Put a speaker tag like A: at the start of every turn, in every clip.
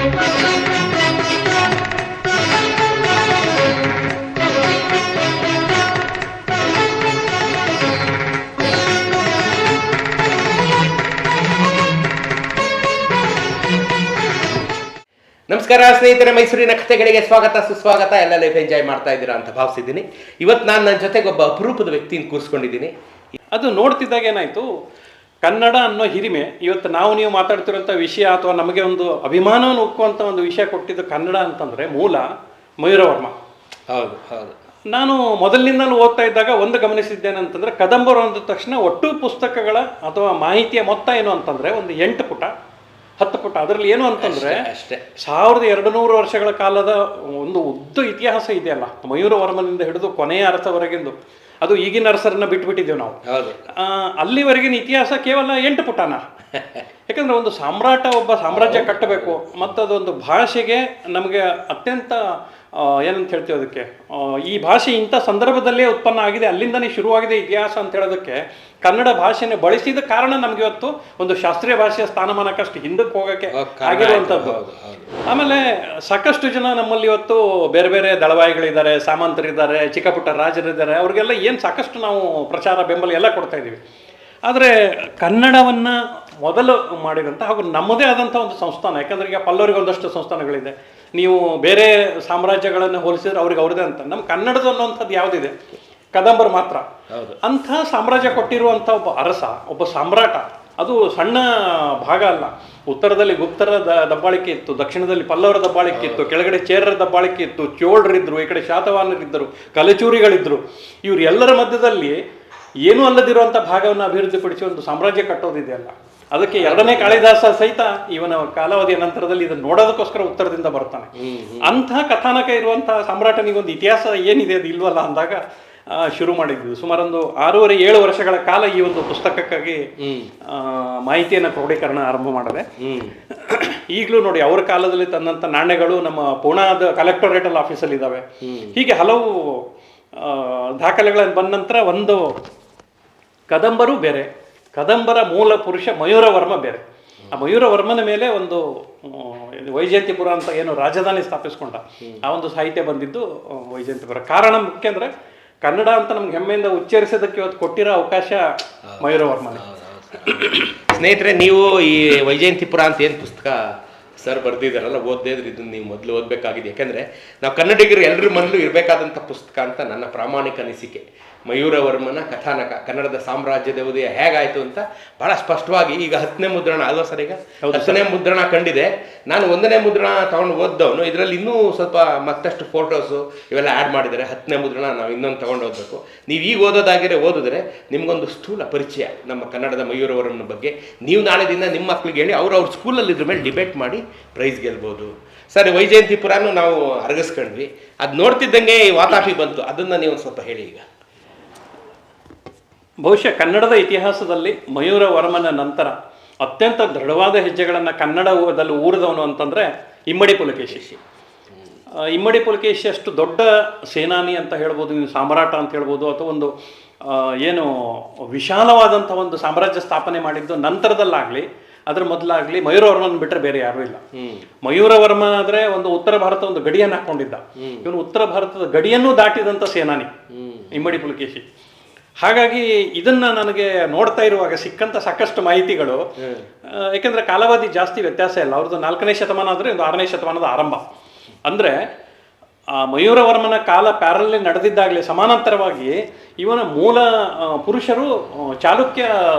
A: ನಮಸ್ಕಾರ ಸ್ನೇಹಿತರೆ, ಮೈಸೂರಿನ ಕಥೆಗಳಿಗೆ ಸ್ವಾಗತ ಸುಸ್ವಾಗತ. ಎಲ್ಲ ಲೈಫ್ ಎಂಜಾಯ್ ಮಾಡ್ತಾ ಇದ್ದೀರಾ ಅಂತ ಭಾವಿಸಿದ್ದೀನಿ. ಇವತ್ತು ನಾನು ನನ್ನ ಜೊತೆಗೆ ಒಬ್ಬ ಅಪರೂಪದ ವ್ಯಕ್ತಿನ ಕೂರಿಸ್ಕೊಂಡಿದ್ದೀನಿ.
B: ಅದು ನೋಡ್ತಿದ್ದಾಗ ಏನಾಯಿತು, ಕನ್ನಡ ಅನ್ನೋ ಹಿರಿಮೆ ಇವತ್ತು ನೀವು ಮಾತಾಡ್ತಿರೋಂಥ ವಿಷಯ ಅಥವಾ ನಮಗೆ ಒಂದು ಅಭಿಮಾನವನ್ನು ಉಕ್ಕುವಂಥ ಒಂದು ವಿಷಯ ಕೊಟ್ಟಿದ್ದು ಕನ್ನಡ ಅಂತಂದರೆ ಮೂಲ ಮಯೂರವರ್ಮ.
A: ಹೌದು ಹೌದು.
B: ನಾನು ಮೊದಲಿನಿಂದಲೂ ಓದ್ತಾ ಇದ್ದಾಗ ಒಂದು ಗಮನಿಸಿದ್ದೇನೆಂತಂದರೆ, ಕದಂಬರು ಅಂದ ತಕ್ಷಣ ಒಟ್ಟು ಪುಸ್ತಕಗಳ ಅಥವಾ ಮಾಹಿತಿಯ ಮೊತ್ತ ಏನು ಅಂತಂದರೆ ಒಂದು 8 ಪುಟ 10 ಪುಟ. ಅದರಲ್ಲಿ ಏನು ಅಂತಂದರೆ
A: ಅಷ್ಟೇ
B: 1200 ವರ್ಷಗಳ ಕಾಲದ ಒಂದು ಉದ್ದ ಇತಿಹಾಸ ಇದೆಯಲ್ಲ, ಮಯೂರವರ್ಮನಿಂದ ಹಿಡಿದು ಕೊನೆಯ ಅರಸವರೆಗಿಂದು. ಅದು ಈಗಿನ ಅರಸರನ್ನ ಬಿಟ್ಬಿಟ್ಟಿದ್ದೇವೆ ನಾವು. ಅಲ್ಲಿವರೆಗಿನ ಇತಿಹಾಸ ಕೇವಲ 8 ಪುಟನ. ಯಾಕಂದರೆ ಒಂದು ಒಬ್ಬ ಸಾಮ್ರಾಜ್ಯ ಕಟ್ಟಬೇಕು ಮತ್ತು ಅದೊಂದು ಭಾಷೆಗೆ ನಮಗೆ ಅತ್ಯಂತ ಏನಂತ ಹೇಳ್ತೀವಿ ಅದಕ್ಕೆ, ಈ ಭಾಷೆ ಇಂಥ ಸಂದರ್ಭದಲ್ಲೇ ಉತ್ಪನ್ನ ಆಗಿದೆ, ಅಲ್ಲಿಂದನೇ ಶುರುವಾಗಿದೆ ಇತಿಹಾಸ ಅಂತ ಹೇಳೋದಕ್ಕೆ ಕನ್ನಡ ಭಾಷೆನ ಬಳಸಿದ ಕಾರಣ ನಮಗೆ ಇವತ್ತು ಒಂದು ಶಾಸ್ತ್ರೀಯ ಭಾಷೆಯ ಸ್ಥಾನಮಾನಕ್ಕಷ್ಟು ಹಿಂದಕ್ಕೆ ಹೋಗೋಕ್ಕೆ ಆಗಿರುವಂಥದ್ದು. ಆಮೇಲೆ ಸಾಕಷ್ಟು ಜನ ನಮ್ಮಲ್ಲಿ ಇವತ್ತು ಬೇರೆ ಬೇರೆ ದಳವಾಯಿಗಳಿದ್ದಾರೆ, ಸಾಮಂತರಿದ್ದಾರೆ, ಚಿಕ್ಕ ಪುಟ್ಟ ರಾಜರಿದ್ದಾರೆ. ಅವ್ರಿಗೆಲ್ಲ ಏನು ಸಾಕಷ್ಟು ನಾವು ಪ್ರಚಾರ ಬೆಂಬಲ ಎಲ್ಲ ಕೊಡ್ತಾ ಇದ್ದೀವಿ. ಆದರೆ ಕನ್ನಡವನ್ನು ಮೊದಲು ಮಾಡಿದಂಥ ಹಾಗೂ ನಮ್ಮದೇ ಆದಂಥ ಒಂದು ಸಂಸ್ಥಾನ, ಯಾಕಂದ್ರೆ ಈಗ ಪಲ್ಲವರಿಗೆ ಒಂದಷ್ಟು ಸಂಸ್ಥಾನಗಳಿದೆ, ನೀವು ಬೇರೆ ಸಾಮ್ರಾಜ್ಯಗಳನ್ನು ಹೋಲಿಸಿದ್ರೆ ಅವ್ರಿಗೆ ಅವ್ರದೇ ಅಂತ. ನಮ್ಮ ಕನ್ನಡದ ಅನ್ನುವಂಥದ್ದು ಯಾವುದಿದೆ, ಕದಂಬರು ಮಾತ್ರ. ಅಂಥ ಸಾಮ್ರಾಜ್ಯ ಕೊಟ್ಟಿರುವಂಥ ಒಬ್ಬ ಅರಸ, ಒಬ್ಬ ಸಾಮ್ರಾಟ, ಅದು ಸಣ್ಣ ಭಾಗ ಅಲ್ಲ. ಉತ್ತರದಲ್ಲಿ ಗುಪ್ತರ ದಬ್ಬಾಳಿಕೆ ಇತ್ತು, ದಕ್ಷಿಣದಲ್ಲಿ ಪಲ್ಲವರ ದಬ್ಬಾಳಿಕೆ ಇತ್ತು, ಕೆಳಗಡೆ ಚೇರರ ದಬ್ಬಾಳಿಕೆ ಇತ್ತು, ಚೋಳರಿದ್ದರು, ಈ ಕಡೆ ಶಾತವಾಹನರಿದ್ದರು, ಕಲಚೂರಿಗಳಿದ್ದರು. ಇವ್ರು ಎಲ್ಲರ ಮಧ್ಯದಲ್ಲಿ ಏನೂ ಅಲ್ಲದಿರುವಂಥ ಭಾಗವನ್ನು ಅಭಿವೃದ್ಧಿಪಡಿಸಿ ಒಂದು ಸಾಮ್ರಾಜ್ಯ ಕಟ್ಟೋದಿದೆಯಲ್ಲ, ಅದಕ್ಕೆ 2ನೇ ಕಾಳಿದಾಸ ಸಹಿತ ಇವನ ಕಾಲಾವಧಿಯ ನಂತರದಲ್ಲಿ ಇದನ್ನು ನೋಡೋದಕ್ಕೋಸ್ಕರ ಉತ್ತರದಿಂದ ಬರ್ತಾನೆ. ಅಂಥ ಕಥಾನಕ ಇರುವಂತಹ ಸಾಮ್ರಾಟನಿಗೊಂದು ಇತಿಹಾಸ ಏನಿದೆ ಅದು ಇಲ್ವಲ್ಲ ಅಂದಾಗ ಶುರು ಮಾಡಿದ್ವಿ. ಸುಮಾರೊಂದು 6-7 ವರ್ಷಗಳ ಕಾಲ ಈ ಒಂದು ಪುಸ್ತಕಕ್ಕಾಗಿ ಮಾಹಿತಿಯನ್ನು ಕ್ರೋಢೀಕರಣ ಆರಂಭ ಮಾಡಿದೆ. ಈಗಲೂ ನೋಡಿ, ಅವರ ಕಾಲದಲ್ಲಿ ತಂದಂಥ ನಾಣ್ಯಗಳು ನಮ್ಮ ಪೂನಾದ ಕಲೆಕ್ಟೋರೇಟಲ್ ಆಫೀಸಲ್ಲಿ ಇದ್ದಾವೆ. ಹೀಗೆ ಹಲವು ದಾಖಲೆಗಳನ್ನು ಬಂದ ನಂತರ ಒಂದು ಕದಂಬರು ಬೇರೆ, ಕದಂಬರ ಮೂಲ ಪುರುಷ ಮಯೂರವರ್ಮ ಬೇರೆ. ಆ ಮಯೂರವರ್ಮನ ಮೇಲೆ ಒಂದು ವೈಜಯಂತಿಪುರ ಅಂತ ಏನು ರಾಜಧಾನಿ ಸ್ಥಾಪಿಸ್ಕೊಂಡ, ಆ ಒಂದು ಸಾಹಿತ್ಯ ಬಂದಿದ್ದು ವೈಜಯಂತಿಪುರ. ಕಾರಣ ಮುಖ್ಯ ಅಂದರೆ ಕನ್ನಡ ಅಂತ ನಮ್ಗೆ ಹೆಮ್ಮೆಯಿಂದ ಉಚ್ಚರಿಸೋದಕ್ಕೆ ಇವತ್ತು ಕೊಟ್ಟಿರೋ ಅವಕಾಶ ಮಯೂರವರ್ಮನೇ.
A: ಸ್ನೇಹಿತರೆ, ನೀವು ಈ ವೈಜಯಂತಿಪುರ ಅಂತ ಏನು ಪುಸ್ತಕ ಸರ್ ಬರ್ದಿದ್ದಾರಲ್ಲ, ಓದದೇ ಇದ್ರೆ ಇದನ್ನು ನೀವು ಮೊದಲು ಓದಬೇಕಾಗಿದೆ. ಯಾಕೆಂದರೆ ನಾವು ಕನ್ನಡಿಗರು ಎಲ್ಲರ ಮೊದಲು ಇರಬೇಕಾದಂಥ ಪುಸ್ತಕ ಅಂತ ನನ್ನ ಪ್ರಾಮಾಣಿಕ ಅನಿಸಿಕೆ. ಮಯೂರವರ್ಮನ ಕಥಾನಕ, ಕನ್ನಡದ ಸಾಮ್ರಾಜ್ಯದ ಉದಯ ಹೇಗಾಯಿತು ಅಂತ ಭಾಳ ಸ್ಪಷ್ಟವಾಗಿ ಈಗ 10ನೇ ಮುದ್ರಣ ಅಲ್ವಾ ಸರ್? ಈಗ 10ನೇ ಮುದ್ರಣ ಕಂಡಿದೆ. ನಾನು 1ನೇ ಮುದ್ರಣ ತೊಗೊಂಡು ಓದ್ದವನು. ಇದರಲ್ಲಿ ಇನ್ನೂ ಸ್ವಲ್ಪ ಮತ್ತಷ್ಟು ಫೋಟೋಸು ಇವೆಲ್ಲ ಆ್ಯಡ್ ಮಾಡಿದ್ದಾರೆ. 10ನೇ ಮುದ್ರಣ ನಾವು ಇನ್ನೊಂದು ತೊಗೊಂಡು ಓದಬೇಕು. ನೀವು ಈಗ ಓದಿದ್ರೆ ನಿಮಗೊಂದು ಸ್ಥೂಲ ಪರಿಚಯ ನಮ್ಮ ಕನ್ನಡದ ಮಯೂರವರ್ಮನ ಬಗ್ಗೆ. ನೀವು ನಾಳೆ ದಿನ ನಿಮ್ಮ ಮಕ್ಕಳಿಗೆ ಹೇಳಿ ಅವ್ರ ಸ್ಕೂಲಲ್ಲಿ ಇದ್ರ ಮೇಲೆ ಡಿಬೇಟ್ ಮಾಡಿ ಪ್ರೈಸ್ ಗೆಲ್ಬೋದು. ಸರ್, ವೈಜಯಂತಿಪುರನೂ ನಾವು ಅರಗಿಸ್ಕೊಂಡ್ವಿ. ಅದು ನೋಡ್ತಿದ್ದಂಗೆ ವಾತಾಪಿ ಬಂತು, ಅದನ್ನು ನೀವು ಸ್ವಲ್ಪ ಹೇಳಿ. ಈಗ
B: ಬಹುಶಃ ಕನ್ನಡದ ಇತಿಹಾಸದಲ್ಲಿ ಮಯೂರವರ್ಮನ ನಂತರ ಅತ್ಯಂತ ದೃಢವಾದ ಹೆಜ್ಜೆಗಳನ್ನು ಕನ್ನಡದಲ್ಲಿ ಊರಿದವನು ಅಂತಂದರೆ ಇಮ್ಮಡಿ ಪುಲಕೇಶಿ. ಇಮ್ಮಡಿ ಪುಲಕೇಶಿ ಅಷ್ಟು ದೊಡ್ಡ ಸೇನಾನಿ ಅಂತ ಹೇಳ್ಬೋದು, ಸಾಮ್ರಾಟ ಅಂತ ಹೇಳ್ಬೋದು, ಅಥವಾ ಒಂದು ಏನು ವಿಶಾಲವಾದಂಥ ಒಂದು ಸಾಮ್ರಾಜ್ಯ ಸ್ಥಾಪನೆ ಮಾಡಿದ್ದು ನಂತರದಲ್ಲಾಗಲಿ ಅದ್ರ ಮೊದಲಾಗಲಿ ಮಯೂರವರ್ಮನ ಬಿಟ್ಟರೆ ಬೇರೆ ಯಾರೂ ಇಲ್ಲ. ಮಯೂರವರ್ಮ ಆದರೆ ಒಂದು ಉತ್ತರ ಭಾರತ ಒಂದು ಗಡಿಯನ್ನು ಹಾಕೊಂಡಿದ್ದ. ಇವನು ಉತ್ತರ ಭಾರತದ ಗಡಿಯನ್ನು ದಾಟಿದಂಥ ಸೇನಾನಿ ಇಮ್ಮಡಿ ಪುಲಕೇಶಿ. ಹಾಗಾಗಿ ಇದನ್ನ ನನಗೆ ನೋಡ್ತಾ ಇರುವಾಗ ಸಿಕ್ಕಂಥ ಸಾಕಷ್ಟು ಮಾಹಿತಿಗಳು, ಯಾಕೆಂದರೆ ಕಾಲಾವಧಿ ಜಾಸ್ತಿ ವ್ಯತ್ಯಾಸ ಇಲ್ಲ. ಅವ್ರದ್ದು 4ನೇ ಶತಮಾನ ಆದರೆ ಒಂದು 6ನೇ ಶತಮಾನದ ಆರಂಭ. ಅಂದರೆ ಮಯೂರವರ್ಮನ ಕಾಲ ಪ್ಯಾರಲ್ಲೇ ನಡೆದಿದ್ದಾಗಲೇ ಸಮಾನಾಂತರವಾಗಿ ಇವನ ಮೂಲ ಪುರುಷರು ಚಾಲುಕ್ಯ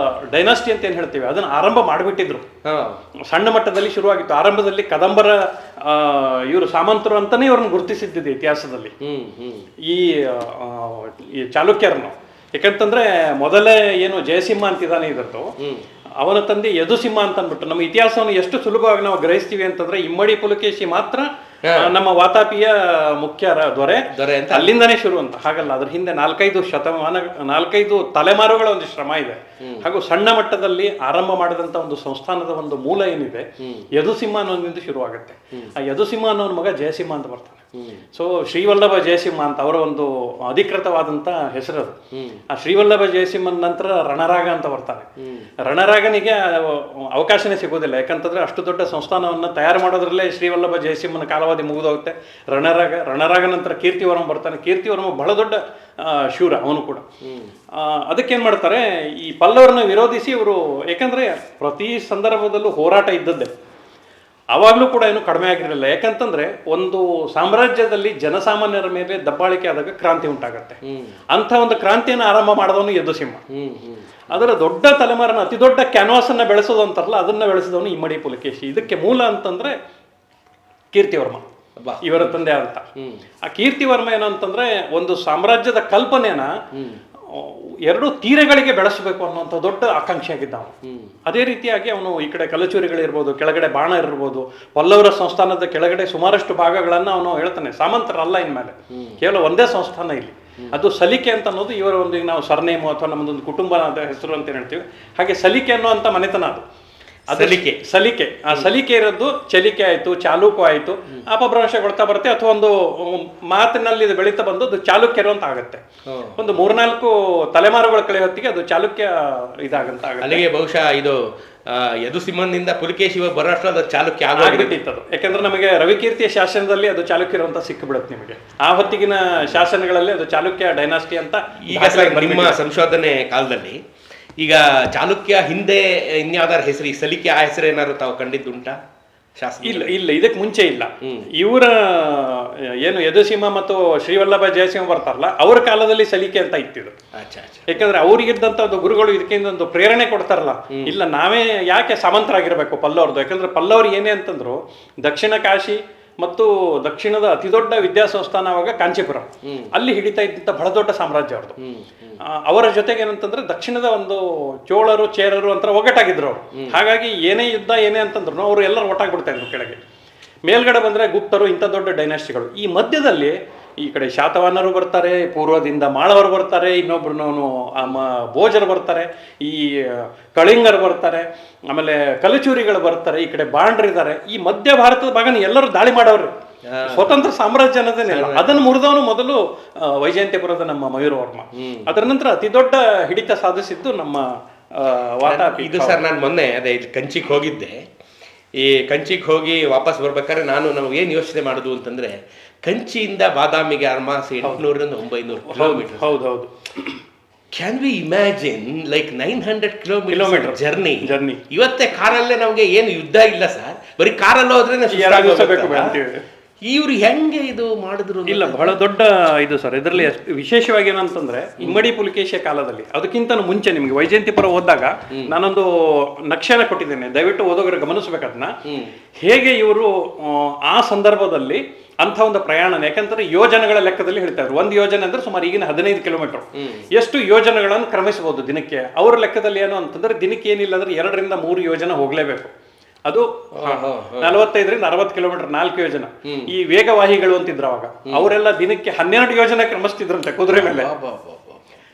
B: ಡೈನಾಸ್ಟಿ ಅಂತ ಏನು ಹೇಳ್ತೀವಿ ಅದನ್ನು ಆರಂಭ ಮಾಡಿಬಿಟ್ಟಿದ್ರು. ಸಣ್ಣ ಮಟ್ಟದಲ್ಲಿ ಶುರುವಾಗಿತ್ತು. ಆರಂಭದಲ್ಲಿ ಕದಂಬರ ಇವರು ಸಾಮಂತರು ಅಂತಲೇ ಇವ್ರನ್ನ ಗುರುತಿಸಿದ್ದಿದೆ ಇತಿಹಾಸದಲ್ಲಿ ಈ ಚಾಲುಕ್ಯರನ್ನು. ಯಾಕಂತಂದ್ರೆ ಮೊದಲೇ ಏನು ಜಯಸಿಂಹ ಅಂತಿದ್ದಾನೆ ಇದರದ್ದು, ಅವನ ತಂದೆ ಯದುಸಿಂಹ ಅಂತ ಅಂದ್ಬಿಟ್ಟು ನಮ್ಮ ಇತಿಹಾಸವನ್ನು ಎಷ್ಟು ಸುಲಭವಾಗಿ ನಾವು ಗ್ರಹಿಸ್ತೀವಿ ಅಂತಂದ್ರೆ ಇಮ್ಮಡಿ ಪುಲಕೇಶಿ ಮಾತ್ರ ನಮ್ಮ ವಾತಾಪಿಯ ಮುಖ್ಯ ದೊರೆ ಅಂತ ಅಲ್ಲಿಂದನೇ ಶುರು ಅಂತ. ಹಾಗಲ್ಲ, ಅದ್ರ ಹಿಂದೆ 4-5 ತಲೆಮಾರುಗಳ ಒಂದು ಶ್ರಮ ಇದೆ. ಹಾಗೂ ಸಣ್ಣ ಮಟ್ಟದಲ್ಲಿ ಆರಂಭ ಮಾಡಿದಂತ ಒಂದು ಸಂಸ್ಥಾನದ ಒಂದು ಮೂಲ ಏನಿದೆ ಯದುಸಿಂಹ ಅನ್ನೋದ್ರಿಂದ ಶುರುವಾಗುತ್ತೆ. ಆ ಯದುಸಿಂಹ ಅನ್ನೋನ್ ಮಗ ಜಯಸಿಂಹ ಅಂತ ಬರ್ತಾನೆ. ಸೊ ಶ್ರೀವಲ್ಲಭ ಜಯಸಿಂಹ ಅಂತ ಅವರ ಒಂದು ಅಧಿಕೃತವಾದಂಥ ಹೆಸರದು. ಆ ಶ್ರೀವಲ್ಲಭ ಜಯಸಿಂಹನ ನಂತರ ರಣರಾಗ ಅಂತ ಬರ್ತಾನೆ. ರಣರಾಗನಿಗೆ ಅವಕಾಶನೇ ಸಿಗೋದಿಲ್ಲ, ಯಾಕಂತಂದ್ರೆ ಅಷ್ಟು ದೊಡ್ಡ ಸಂಸ್ಥಾನವನ್ನು ತಯಾರು ಮಾಡೋದ್ರಲ್ಲೇ ಶ್ರೀವಲ್ಲಭ ಜಯಸಿಂಹನ ಕಾಲಾವಧಿ ಮುಗಿದೋಗುತ್ತೆ. ರಣರಾಗ ನಂತರ ಕೀರ್ತಿವರ್ಮ ಬರ್ತಾನೆ. ಕೀರ್ತಿವರ್ಮ ಬಹಳ ದೊಡ್ಡ ಶೂರ ಅವನು ಕೂಡ. ಅದಕ್ಕೇನು ಮಾಡ್ತಾರೆ, ಈ ಪಲ್ಲವರನ್ನ ವಿರೋಧಿಸಿ ಇವರು, ಯಾಕಂದ್ರೆ ಪ್ರತಿ ಸಂದರ್ಭದಲ್ಲೂ ಹೋರಾಟ ಇದ್ದದ್ದೇ, ಆವಾಗಲೂ ಕೂಡ ಏನು ಕಡಿಮೆ ಆಗಿರಲಿಲ್ಲ. ಯಾಕಂತಂದ್ರೆ ಒಂದು ಸಾಮ್ರಾಜ್ಯದಲ್ಲಿ ಜನಸಾಮಾನ್ಯರ ಮೇಲೆ ದಬ್ಬಾಳಿಕೆ ಆದಾಗ ಕ್ರಾಂತಿ ಉಂಟಾಗತ್ತೆ. ಅಂಥ ಒಂದು ಕ್ರಾಂತಿಯನ್ನು ಆರಂಭ ಮಾಡಿದವನು ಯದುಸಿಂಹ. ಅದರ ದೊಡ್ಡ ತಲೆಮಾರನ ಅತಿ ದೊಡ್ಡ ಕ್ಯಾನ್ವಾಸ್ ಅನ್ನ ಬೆಳೆಸೋದು ಅಂತಾರಲ್ಲ, ಅದನ್ನ ಬೆಳೆಸಿದವನು ಇಮ್ಮಡಿ ಪುಲಕೇಶಿ. ಇದಕ್ಕೆ ಮೂಲ ಅಂತಂದ್ರೆ ಕೀರ್ತಿವರ್ಮ, ಇವರ ತಂದೆ ಅಂತ. ಆ ಕೀರ್ತಿವರ್ಮ ಏನಂತಂದ್ರೆ ಒಂದು ಸಾಮ್ರಾಜ್ಯದ ಕಲ್ಪನೆಯನ್ನ ಎರಡು ತೀರಗಳಿಗೆ ಬೆಳೆಸಬೇಕು ಅನ್ನುವಂಥ ದೊಡ್ಡ ಆಕಾಂಕ್ಷೆ ಆಗಿದ್ದ ಅವನು. ಅದೇ ರೀತಿಯಾಗಿ ಅವನು ಈ ಕಡೆ ಕಲಚೂರಿಗಳಿರ್ಬೋದು, ಕೆಳಗಡೆ ಬಾಣ ಇರ್ಬೋದು, ಪಲ್ಲವರ ಸಂಸ್ಥಾನದ ಕೆಳಗಡೆ ಸುಮಾರಷ್ಟು ಭಾಗಗಳನ್ನ ಅವನು ಹೇಳ್ತಾನೆ. ಸಾಮಂತರಲ್ಲ ಇನ್ಮೇಲೆ, ಕೇವಲ ಒಂದೇ ಸಂಸ್ಥಾನ ಇಲ್ಲಿ, ಅದು ಸಲಿಕೆ ಅಂತ ಅನ್ನೋದು ಇವರ ಒಂದು, ನಾವು ಸರ್ನೇಮು ಅಥವಾ ನಮ್ಮದೊಂದು ಕುಟುಂಬದ ಹೆಸರು ಅಂತ ಹೇಳ್ತೀವಿ, ಹಾಗೆ ಸಲಿಕೆ ಅನ್ನುವಂಥ ಮನೆತನ ಅದು. ಸಲಿಕೆ ಆ ಸಲಿಕೆ ಇರೋದು ಚಲಿಕೆ ಆಯ್ತು, ಚಾಲುಕ್ಯ ಆಯ್ತು, ಅಪಭ್ರಂಶಗೊಳ್ತಾ ಬರುತ್ತೆ, ಅಥವಾ ಒಂದು ಮಾತಿನಲ್ಲಿ ಇದು ಬೆಳೀತಾ ಬಂದು ಅದು ಚಾಲುಕ್ಯರು ಅಂತ ಆಗತ್ತೆ. ಒಂದು 3-4 ತಲೆಮಾರುಗಳ ಕಳೆ ಹೊತ್ತಿಗೆ ಅದು ಚಾಲುಕ್ಯ ಇದಾಗಂತ ಆಗುತ್ತೆ.
A: ಅಲ್ಲಿಗೆ ಬಹುಶಃ ಇದು ಯದುಸಿಂಹನಿಂದ ಪುಲಕೇಶಿ ಬರೋ ಅದು ಚಾಲುಕ್ಯ
B: ಆಗಿಬಿಟ್ಟಿತ್ತು. ಯಾಕಂದ್ರೆ ನಮಗೆ ರವಿಕೀರ್ತಿಯ ಶಾಸನದಲ್ಲಿ ಅದು ಚಾಲುಕ್ಯರು ಅಂತ ಸಿಕ್ಕಿಬಿಡುತ್ತೆ ನಿಮಗೆ. ಆ ಹೊತ್ತಿಗಿನ ಶಾಸನಗಳಲ್ಲಿ ಅದು ಚಾಲುಕ್ಯ ಡೈನಾಸ್ಟಿ ಅಂತ. ಈಗ
A: ನಿಮ್ಮ ಸಂಶೋಧನೆ ಕಾಲದಲ್ಲಿ ಈಗ ಚಾಲುಕ್ಯ ಹಿಂದೆ ಇನ್ಯಾವ್ದಾರ ಹೆಸರು, ಈ ಸಲಿಕೆ ಆ ಹೆಸರು ಏನಾದ್ರು ತಾವು ಕಂಡಿದ್ದುಂಟಾ ಶಾಸನ?
B: ಇಲ್ಲ, ಇದಕ್ಕೆ ಮುಂಚೆ ಇಲ್ಲ. ಇವರ ಏನು ಯದುಸಿಂಹ ಮತ್ತು ಶ್ರೀವಲ್ಲಭ ಜಯಸಿಂಹ ಬರ್ತಾರಲ್ಲ, ಅವರ ಕಾಲದಲ್ಲಿ ಸಲಿಕೆ ಅಂತ ಇತ್ತಿದ್ರು. ಯಾಕಂದ್ರೆ ಅವ್ರಿಗಿದ್ದಂತ ಒಂದು ಗುರುಗಳು ಇದಕ್ಕಿಂತ ಒಂದು ಪ್ರೇರಣೆ ಕೊಡ್ತಾರಲ್ಲ, ಇಲ್ಲ ನಾವೇ ಯಾಕೆ ಸಾಮಂತರಾಗಿರ್ಬೇಕು ಪಲ್ಲವ್ರದ್ದು. ಯಾಕಂದ್ರೆ ಪಲ್ಲವ್ರು ಏನೇ ಅಂತಂದ್ರು, ದಕ್ಷಿಣ ಕಾಶಿ ಮತ್ತು ದಕ್ಷಿಣದ ಅತಿ ದೊಡ್ಡ ವಿದ್ಯಾಸಂಸ್ಥಾನ ಅವಾಗ ಕಾಂಚೀಪುರ, ಅಲ್ಲಿ ಹಿಡಿತಾ ಇದ್ದಂಥ ಬಹಳ ದೊಡ್ಡ ಸಾಮ್ರಾಜ್ಯ ಅವ್ರದ್ದು. ಅವರ ಜೊತೆಗೆ ಏನಂತಂದ್ರೆ ದಕ್ಷಿಣದ ಒಂದು ಚೋಳರು ಚೇರರು ಅಂತ ಒಗ್ಗಟ್ಟಾಗಿದ್ರು ಅವರು. ಹಾಗಾಗಿ ಏನೇ ಯುದ್ಧ ಏನೇ ಅಂತಂದ್ರು ಅವರು ಎಲ್ಲರೂ ಒಟ್ಟಾಗ್ಬಿಡ್ತಾ ಇದ್ರು ಕೆಳಗೆ. ಮೇಲ್ಗಡೆ ಬಂದ್ರೆ ಗುಪ್ತರು, ಇಂಥ ದೊಡ್ಡ ಡೈನಾಸ್ಟಿಗಳು. ಈ ಮಧ್ಯದಲ್ಲಿ ಈ ಕಡೆ ಶಾತವಾಹನರು ಬರ್ತಾರೆ, ಪೂರ್ವದಿಂದ ಮಾಳವರು ಬರ್ತಾರೆ, ಇನ್ನೊಬ್ರು ಭೋಜರು ಬರ್ತಾರೆ, ಈ ಕಳಿಂಗರು ಬರ್ತಾರೆ, ಆಮೇಲೆ ಕಲಚೂರಿಗಳು ಬರ್ತಾರೆ, ಈ ಕಡೆ ಬಾಂಡ್ರಿದ್ದಾರೆ. ಈ ಮಧ್ಯ ಭಾರತದ ಭಾಗನ ಎಲ್ಲರೂ ದಾಳಿ ಮಾಡೋರು. ಸ್ವತಂತ್ರ ಸಾಮ್ರಾಜ್ಯ ಅನ್ನೋದೇನಿಲ್ಲ, ಅದನ್ನು ಮುರಿದವನು ಮೊದಲು ವೈಜಯಂತಿಪುರದ ನಮ್ಮ ಮಯೂರವರ್ಮ. ಅದರ ನಂತರ ಅತಿ ದೊಡ್ಡ ಹಿಡಿತ ಸಾಧಿಸಿದ್ದು ನಮ್ಮ ವಾತಾಪಿ.
A: ಇದು ಸರ್, ನಾನು ಮೊನ್ನೆ ಅದೇ ಕಂಚಿಗೆ ಹೋಗಿದ್ದೆ. ಈ ಕಂಚಿಗೆ ಹೋಗಿ ವಾಪಸ್ ಬರ್ಬೇಕಾದ್ರೆ ನಾವು ಏನು ಯೋಚನೆ ಮಾಡುದು ಅಂತಂದ್ರೆ, ಕಂಚಿಯಿಂದ ಬಾದಾಮಿಗೆ ಆಲ್ಮೋಸ್ಟ್ 800-900 ಕಿಲೋಮೀಟರ್.
B: ಹೌದೌದು.
A: Can we imagine like 900 kilometre journey. ಇವತ್ತೇ ಕಾರಲ್ಲೇ ನಮ್ಗೆ ಏನು ಯುದ್ಧ ಇಲ್ಲ ಸರ್, ಬರೀ ಕಾರಲ್ಲಿ ಹೋದ್ರೆ ಇವ್ರು ಹೆಂಗೆ ಇದು ಮಾಡಿದ್ರು?
B: ಇಲ್ಲ, ಬಹಳ ದೊಡ್ಡ ಇದು ಸರ್. ಇದರಲ್ಲಿ ವಿಶೇಷವಾಗಿ ಏನಂತಂದ್ರೆ, ಇಮ್ಮಡಿ ಪುಲಕೇಶಿಯ ಕಾಲದಲ್ಲಿ, ಅದಕ್ಕಿಂತ ಮುಂಚೆ ನಿಮ್ಗೆ ವೈಜಯಂತಿಪುರ ಹೋದಾಗ ನಾನೊಂದು ನಕ್ಷೆನ ಕೊಟ್ಟಿದ್ದೇನೆ, ದಯವಿಟ್ಟು ಓದೋಗರು ಗಮನಿಸಬೇಕದನ್ನ. ಹೇಗೆ ಇವರು ಆ ಸಂದರ್ಭದಲ್ಲಿ ಅಂಥ ಒಂದು ಪ್ರಯಾಣ, ಯಾಕಂದ್ರೆ ಯೋಜನೆಗಳ ಲೆಕ್ಕದಲ್ಲಿ ಹೇಳ್ತಾ ಇದ್ರು. ಒಂದು ಯೋಜನೆ ಅಂದ್ರೆ ಸುಮಾರು ಈಗಿನ 15 ಕಿಲೋಮೀಟರ್. ಎಷ್ಟು ಯೋಜನೆಗಳನ್ನು ಕ್ರಮಿಸಬಹುದು ದಿನಕ್ಕೆ? ಅವರ ಲೆಕ್ಕದಲ್ಲಿ ಏನು ಅಂತಂದ್ರೆ, ದಿನಕ್ಕೆ ಏನಿಲ್ಲ ಅಂದ್ರೆ 2-3 ಯೋಜನೆ ಹೋಗ್ಲೇಬೇಕು. ಅದು 45-60 ಕಿಲೋಮೀಟರ್ 4 ಯೋಜನೆ. ಈ ವೇಗವಾಹಿಗಳು ಅಂತಿದ್ರು ಅವಾಗ, ಅವರೆಲ್ಲ ದಿನಕ್ಕೆ 12 ಯೋಜನೆ ಕ್ರಮಿಸ್ತಿದ್ರಂತೆ ಕುದುರೆ ಮೇಲೆ.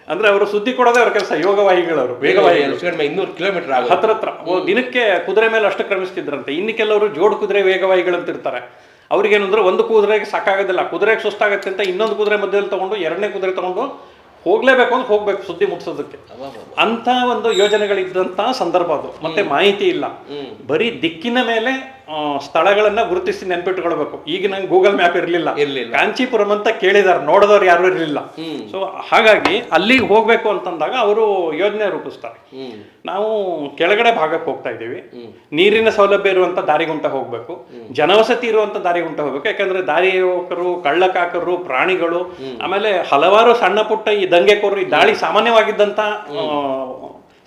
B: ಅಂದ್ರೆ ಅವರು ಸುದ್ದಿ ಕೊಡೋದೇ ಅವ್ರ ಕೆಲಸ, ಯೋಗವಾಹಿಗಳವರು, ವೇಗವಾಹಿಗಳು.
A: 200 ಕಿಲೋಮೀಟರ್
B: ಹತ್ರ ದಿನಕ್ಕೆ ಕುದುರೆ ಮೇಲೆ ಅಷ್ಟು ಕ್ರಮಿಸ್ತಿದ್ರಂತೆ. ಇನ್ನು ಕೆಲವರು ಜೋಡು ಕುದುರೆ ವೇಗವಾಹಿಗಳು ಅಂತ ಇರ್ತಾರೆ. ಅವ್ರಿಗೇನಂದ್ರೆ ಒಂದು ಕುದುರೆಗೆ ಸಾಕಾಗೋದಿಲ್ಲ, ಕುದುರೆಗೆ ಸುಸ್ತಾಗತ್ತೆ ಅಂತ ಇನ್ನೊಂದು ಕುದುರೆ ಮಧ್ಯದಲ್ಲಿ ತಗೊಂಡು 2ನೇ ಕುದುರೆ ತಗೊಂಡು ಹೋಗ್ಲೇಬೇಕು ಅಂತ ಹೋಗ್ಬೇಕು ಸುದ್ದಿ ಮುಟ್ಸೋದಕ್ಕೆ. ಅಂತ ಒಂದು ಯೋಜನೆಗಳಿದ್ದಂತ ಸಂದರ್ಭ ಅದು. ಮತ್ತೆ ಮಾಹಿತಿ ಇಲ್ಲ, ಬರೀ ದಿಕ್ಕಿನ ಮೇಲೆ ಸ್ಥಳಗಳನ್ನ ಗುರುತಿಸಿ ನೆನ್ಪಿಟ್ಕೊಳ್ಬೇಕು. ಈಗ ನಂಗೆ ಗೂಗಲ್ ಮ್ಯಾಪ್ ಇರಲಿಲ್ಲ, ಕಾಂಚೀಪುರಂ ಅಂತ ಕೇಳಿದಾರೆ, ನೋಡಿದವ್ರು ಯಾರು ಇರಲಿಲ್ಲ. ಸೊ ಹಾಗಾಗಿ ಅಲ್ಲಿಗೆ ಹೋಗ್ಬೇಕು ಅಂತಂದಾಗ ಅವರು ಯೋಜನೆ ರೂಪಿಸ್ತಾರೆ. ನಾವು ಕೆಳಗಡೆ ಭಾಗಕ್ಕೆ ಹೋಗ್ತಾ ಇದ್ದೀವಿ, ನೀರಿನ ಸೌಲಭ್ಯ ಇರುವಂತ ದಾರಿಗುಂಟ ಹೋಗ್ಬೇಕು, ಜನವಸತಿ ಇರುವಂತ ದಾರಿಗುಂಟ ಹೋಗ್ಬೇಕು. ಯಾಕಂದ್ರೆ ದಾರಿಯೋಕರು, ಕಳ್ಳಕಾಕರು, ಪ್ರಾಣಿಗಳು, ಆಮೇಲೆ ಹಲವಾರು ಸಣ್ಣ ಪುಟ್ಟ ಈ ದಂಗೆಕೋರು, ಈ ದಾಳಿ ಸಾಮಾನ್ಯವಾಗಿದ್ದಂತ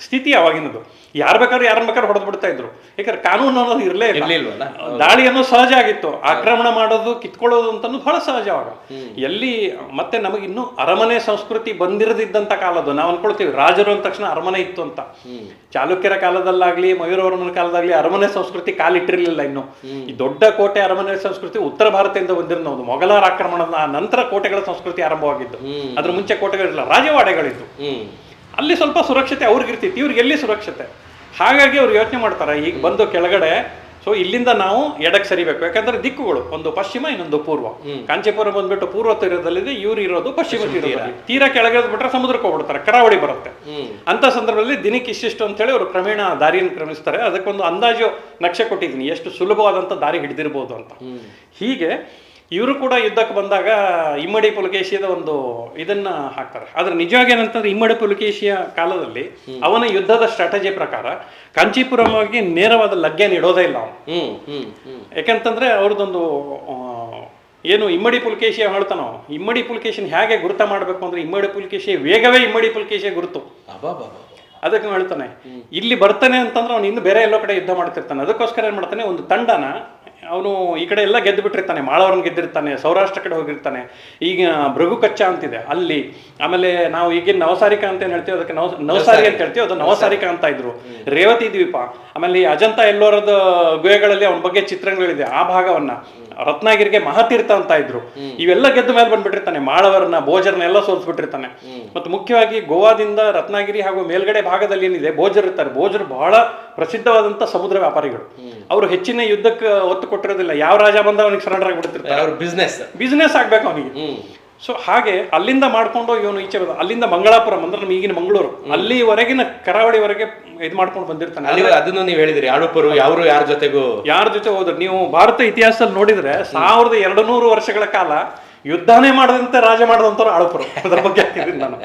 B: ಸ್ಥಿತಿ ಅವಾಗಿನದು. ಯಾರು ಬೇಕಾದ್ರೂ ಯಾರನ್ನ ಬೇಕಾದ್ರೂ ಹೊಡೆದು ಬಿಡ್ತಾ ಇದ್ರು. ಯಾಕಂದ್ರೆ ಕಾನೂನು ಅನ್ನೋದು ಇರಲೇ ಇಲ್ಲ. ದಾಳಿ ಅನ್ನೋದು ಸಹಜ ಆಗಿತ್ತು, ಆಕ್ರಮಣ ಮಾಡೋದು, ಕಿತ್ಕೊಳ್ಳೋದು ಅಂತ ಬಹಳ ಸಹಜವಾಗ. ಎಲ್ಲಿ ಮತ್ತೆ ನಮಗಿನ್ನೂ ಅರಮನೆ ಸಂಸ್ಕೃತಿ ಬಂದಿರದಿದ್ದಂತ ಕಾಲದ್ದು. ನಾವು ಅನ್ಕೊಳ್ತೀವಿ ರಾಜರು ಅಂದ ತಕ್ಷಣ ಅರಮನೆ ಇತ್ತು ಅಂತ. ಚಾಲುಕ್ಯರ ಕಾಲದಲ್ಲಾಗ್ಲಿ ಮಯೂರವರ್ಮನ ಕಾಲದಾಗ್ಲಿ ಅರಮನೆ ಸಂಸ್ಕೃತಿ ಕಾಲಿಟ್ಟಿರ್ಲಿಲ್ಲ ಇನ್ನು. ಈ ದೊಡ್ಡ ಕೋಟೆ ಅರಮನೆ ಸಂಸ್ಕೃತಿ ಉತ್ತರ ಭಾರತದಿಂದ ಬಂದಿರೋದು. ಮೊಘಲರ ಆಕ್ರಮಣದ ನಂತರ ಕೋಟೆಗಳ ಸಂಸ್ಕೃತಿ ಆರಂಭವಾಗಿದ್ದು. ಅದ್ರ ಮುಂಚೆ ಕೋಟೆಗಳಿಲ್ಲ, ರಾಜವಾಡೆಗಳಿತ್ತು. ಅಲ್ಲಿ ಸ್ವಲ್ಪ ಸುರಕ್ಷತೆ ಅವ್ರಿಗಿರ್ತಿತ್ತು, ಇವ್ರಿಗೆ ಎಲ್ಲಿ ಸುರಕ್ಷತೆ? ಹಾಗಾಗಿ ಅವ್ರು ಯೋಚನೆ ಮಾಡ್ತಾರೆ, ಈಗ ಬಂದು ಕೆಳಗಡೆ ಸೊ ಇಲ್ಲಿಂದ ನಾವು ಎಡಕ್ಕೆ ಸರಿಬೇಕು, ಯಾಕಂದ್ರೆ ದಿಕ್ಕುಗಳು ಒಂದು ಪಶ್ಚಿಮ ಇನ್ನೊಂದು ಪೂರ್ವ. ಕಾಂಚೀಪುರ ಬಂದ್ಬಿಟ್ಟು ಪೂರ್ವ ತೀರದಲ್ಲಿದೆ, ಇವ್ರು ಇರೋದು ಪಶ್ಚಿಮ ತೀರದಲ್ಲಿ. ತೀರ ಕೆಳಗೆ ಬಿಟ್ರೆ ಸಮುದ್ರಕ್ಕೆ ಹೋಗ್ಬಿಡ್ತಾರೆ, ಕರಾವಳಿ ಬರುತ್ತೆ. ಅಂತ ಸಂದರ್ಭದಲ್ಲಿ ದಿನಕ್ಕೆ ಇಷ್ಟಿಷ್ಟು ಅಂತೇಳಿ ಅವರು ಕ್ರಮೇಣ ದಾರಿಯನ್ನು ಕ್ರಮಿಸ್ತಾರೆ. ಅದಕ್ಕೊಂದು ಅಂದಾಜು ನಕ್ಷೆ ಕೊಟ್ಟಿದ್ದೀನಿ, ಎಷ್ಟು ಸುಲಭವಾದಂಥ ದಾರಿ ಹಿಡಿದಿರ್ಬೋದು ಅಂತ. ಹೀಗೆ ಇವರು ಕೂಡ ಯುದ್ಧಕ್ಕೆ ಬಂದಾಗ ಇಮ್ಮಡಿ ಪುಲಕೇಶಿಯದ ಒಂದು ಇದನ್ನ ಹಾಕ್ತಾರೆ. ಆದ್ರೆ ನಿಜವಾಗಿ ಏನಂತಂದ್ರೆ ಇಮ್ಮಡಿ ಪುಲಕೇಶಿಯ ಕಾಲದಲ್ಲಿ ಅವನ ಯುದ್ಧದ ಸ್ಟ್ರಾಟಜಿ ಪ್ರಕಾರ ಕಾಂಚೀಪುರವಾಗಿ ನೇರವಾದ ಲಗ್ಗೆ ಇಡೋದೇ ಇಲ್ಲ ಅವನು. ಯಾಕಂತಂದ್ರೆ ಅವ್ರದ್ದೊಂದು ಏನು ಇಮ್ಮಡಿ ಪುಲಕೇಶಿಯ ಹೇಳ್ತಾನೋ, ಇಮ್ಮಡಿ ಪುಲಕೇಶಿನ ಹೇಗೆ ಗುರುತ ಮಾಡಬೇಕು ಅಂದ್ರೆ ಇಮ್ಮಡಿ ಪುಲಕೇಶಿಯ ವೇಗವೇ ಇಮ್ಮಡಿ ಪುಲಕೇಶಿಯ ಗುರುತು. ಅದಕ್ಕೆ ಹೇಳ್ತಾನೆ ಇಲ್ಲಿ ಬರ್ತಾನೆ ಅಂತಂದ್ರೆ ಅವ್ನು ಇನ್ನು ಬೇರೆ ಎಲ್ಲೋ ಕಡೆ ಯುದ್ಧ ಮಾಡ್ತಿರ್ತಾನೆ. ಅದಕ್ಕೋಸ್ಕರ ಏನ್ ಮಾಡ್ತಾನೆ, ಒಂದು ತಂಡನ ಅವನು ಈ ಕಡೆ ಎಲ್ಲ ಗೆದ್ದು ಬಿಟ್ಟಿರ್ತಾನೆ, ಮಾಳವರನ್ನ ಗೆದ್ದಿರ್ತಾನೆ, ಸೌರಾಷ್ಟ್ರ ಕಡೆ ಹೋಗಿರ್ತಾನೆ. ಈಗ ಭೃಗುಕಚ್ಚ ಅಂತಿದೆ ಅಲ್ಲಿ, ಆಮೇಲೆ ನಾವು ಈಗಿನ ನವಸಾರಿಕಾ ಅಂತ ಏನ್ ಹೇಳ್ತೀವಿ ಅದಕ್ಕೆ ನವಸಾರಿ ಅಂತ ಹೇಳ್ತೀವಿ, ಅದು ನವಸಾರಿಕಾ ಅಂತ ಇದ್ರು. ರೇವತಿ ದ್ವೀಪ, ಆಮೇಲೆ ಈ ಅಜಂತ ಎಲ್ಲೋರದ ಗುಹೆಗಳಲ್ಲಿ ಅವನ ಬಗ್ಗೆ ಚಿತ್ರಗಳಿದೆ, ಆ ಭಾಗವನ್ನ ರತ್ನಾಗಿರಿಗೆ ಮಹಾತೀರ್ಥ ಅಂತ ಇದ್ರು. ಇವೆಲ್ಲ ಗೆದ್ದ ಮೇಲೆ ಬಂದ್ಬಿಟ್ಟಿರ್ತಾನೆ, ಮಾಳವರನ್ನ ಭೋಜರ್ನ ಎಲ್ಲ ಸೋಲ್ಸ್ಬಿಟ್ಟಿರ್ತಾನೆ. ಮತ್ತು ಮುಖ್ಯವಾಗಿ ಗೋವಾದಿಂದ ರತ್ನಾಗಿರಿ ಹಾಗೂ ಮೇಲ್ಗಡೆ ಭಾಗದಲ್ಲಿ ಏನಿದೆ ಭೋಜರ್ ಇರ್ತಾರೆ. ಭೋಜರ್ ಬಹಳ ಪ್ರಸಿದ್ಧವಾದಂತ ಸಮುದ್ರ ವ್ಯಾಪಾರಿಗಳು. ಅವರು ಹೆಚ್ಚಿನ ಯುದ್ಧಕ್ಕೆ ಒತ್ತು ಕೊಟ್ಟಿರೋದಿಲ್ಲ, ಯಾವ ರಾಜ ಬಂದ ಅವನಿಗೆ ಸರೆಂಡರ್ ಆಗಿಬಿಡ್ತಿರ್ತಾರೆ, ಬಿಸ್ನೆಸ್ ಆಗ್ಬೇಕು ಅವನಿಗೆ. ಸೊ ಹಾಗೆ ಅಲ್ಲಿಂದ ಮಾಡ್ಕೊಂಡು ಇವನು ಈಚೆ ಅಲ್ಲಿಂದ ಮಂಗಳಾಪುರಂ ಅಂದ್ರೆ ನಮ್ಮ ಈಗಿನ ಮಂಗಳೂರು ಅಲ್ಲಿವರೆಗಿನ ಕರಾವಳಿವರೆಗೆ ಇದು ಮಾಡ್ಕೊಂಡು ಬಂದಿರ್ತಾನೆ.
A: ಅದನ್ನು ನೀವು ಹೇಳಿದ್ರಿ ಆಡುಪರು ಯಾರ ಜೊತೆ ಹೋದ್ರು. ನೀವು ಭಾರತ ಇತಿಹಾಸದಲ್ಲಿ ನೋಡಿದ್ರೆ
B: 1200 ವರ್ಷಗಳ ಕಾಲ ಯುದ್ಧನೇ ಮಾಡದಂತೆ ರಾಜ ಮಾಡದಂತವ್ರು ಆಳುಪರು. ಅದ್ರ ಬಗ್ಗೆ ಹಾಕಿದ್ದೀನಿ ನಾನು.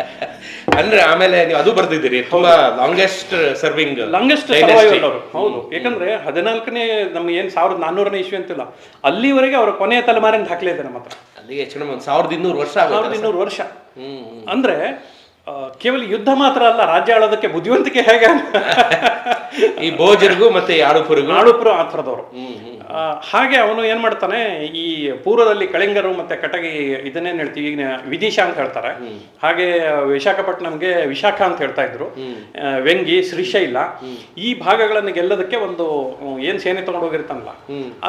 A: ಅಂದ್ರೆ ಆಮೇಲೆ ನೀವು ಅದು ಬರ್ದಿದ್ದೀರಿ, ತುಂಬಾ ಲಾಂಗೆಸ್ಟ್ ಸರ್ವೈವಲ್
B: ಅವರು. ಹೌದು, ಯಾಕಂದ್ರೆ 14ನೇ ನಮ್ಮ ಏನ್ 1400ನೇ ಇಸ್ವಿ ಅಂತಿಲ್ಲ, ಅಲ್ಲಿವರೆಗೆ ಅವರ ಕೊನೆಯ ತಲೆಮಾರಿನ ದಾಖಲೆ ಇದೆ ನಮ್ಮ ಹತ್ರ.
A: ಅಲ್ಲಿಗೆ 1200 ವರ್ಷ.
B: ಅಂದ್ರೆ ಕೇವಲ ಯುದ್ಧ ಮಾತ್ರ ಅಲ್ಲ, ರಾಜ್ಯ ಆಳೋದಕ್ಕೆ ಬುದ್ಧಿವಂತಿಕೆ ಹೇಗೆ
A: ಈ ಭೋಜರಿಗೂ ಮತ್ತೆ
B: ಆಳುಪುರ ಆ ಥರದವರು. ಹಾಗೆ ಅವನು ಏನ್ ಮಾಡ್ತಾನೆ, ಈ ಪೂರ್ವದಲ್ಲಿ ಕಳಿಂಗರು ಮತ್ತೆ ಕಟಗಿ ಇದನ್ನೇನ್ ಹೇಳ್ತೀವಿ ಈಗ ವಿದಿಶಾ ಅಂತ ಹೇಳ್ತಾರೆ, ಹಾಗೆ ವಿಶಾಖಪಟ್ಟಣಂಗೆ ವಿಶಾಖ ಅಂತ ಹೇಳ್ತಾ ಇದ್ರು, ವೆಂಗಿ, ಶ್ರೀಶೈಲ, ಈ ಭಾಗಗಳನ್ನು ಗೆಲ್ಲೋದಕ್ಕೆ ಒಂದು ಏನ್ ಸೇನೆ ತಗೊಂಡು ಹೋಗಿರ್ತಾನಲ್ಲ,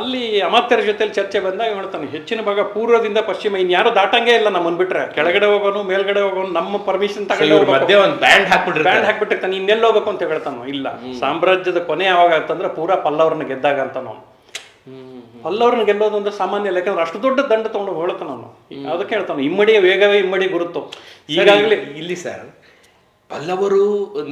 B: ಅಲ್ಲಿ ಅಮಾತ್ಯರ ಜೊತೆಲಿ ಚರ್ಚೆ ಬಂದಾಗ ಹೇಳ್ತಾನೆ ಹೆಚ್ಚಿನ ಭಾಗ ಪೂರ್ವದಿಂದ ಪಶ್ಚಿಮ ಇನ್ಯಾರು ದಾಟಂಗೆ ಇಲ್ಲ ನಮ್ಮನ್ ಬಿಟ್ರೆ, ಕೆಳಗಡೆ ಹೋಗೋನು ಮೇಲ್ಗಡೆ ಹೋಗೋನು ನಮ್ಮ ಪರ್ಮಿಷನ್ ಬ್ಯಾಂಡ್ ಹಾಕ್ಬಿಟ್ಟಿರ್ತಾನೆ, ಇನ್ನೆಲ್ಲ ಹೋಗ್ಬೇಕು ಅಂತ ಹೇಳ್ತಾನೋ. ಇಲ್ಲ, ಸಾಮ್ರಾಜ್ಯದ ಕೊನೆ ಯಾವಾಗ ಆಗ್ತಂದ್ರೆ ಪೂರಾ ಪಲ್ಲವರನ್ನ ಗೆದ್ದಾಗ ಅಂತ ನಾವು ಪಲ್ಲವರನ್ನ ಗೆಲ್ಲೋದು ಅಂದ್ರೆ ಸಾಮಾನ್ಯ ಅಲ್ಲ, ಯಾಕಂದ್ರೆ ಅಷ್ಟು ದೊಡ್ಡ ದಂಡ ತಗೊಂಡು ಹೇಳ್ತಾನ ಅವನು. ಅದಕ್ಕೆ ಹೇಳ್ತಾನೆ ಇಮ್ಮಡಿಯ ವೇಗವೇ ಇಮ್ಮಡಿ ಗುರುತು. ಈಗಾಗಲೇ
A: ಇಲ್ಲಿ ಸರ್ ಪಲ್ಲವರು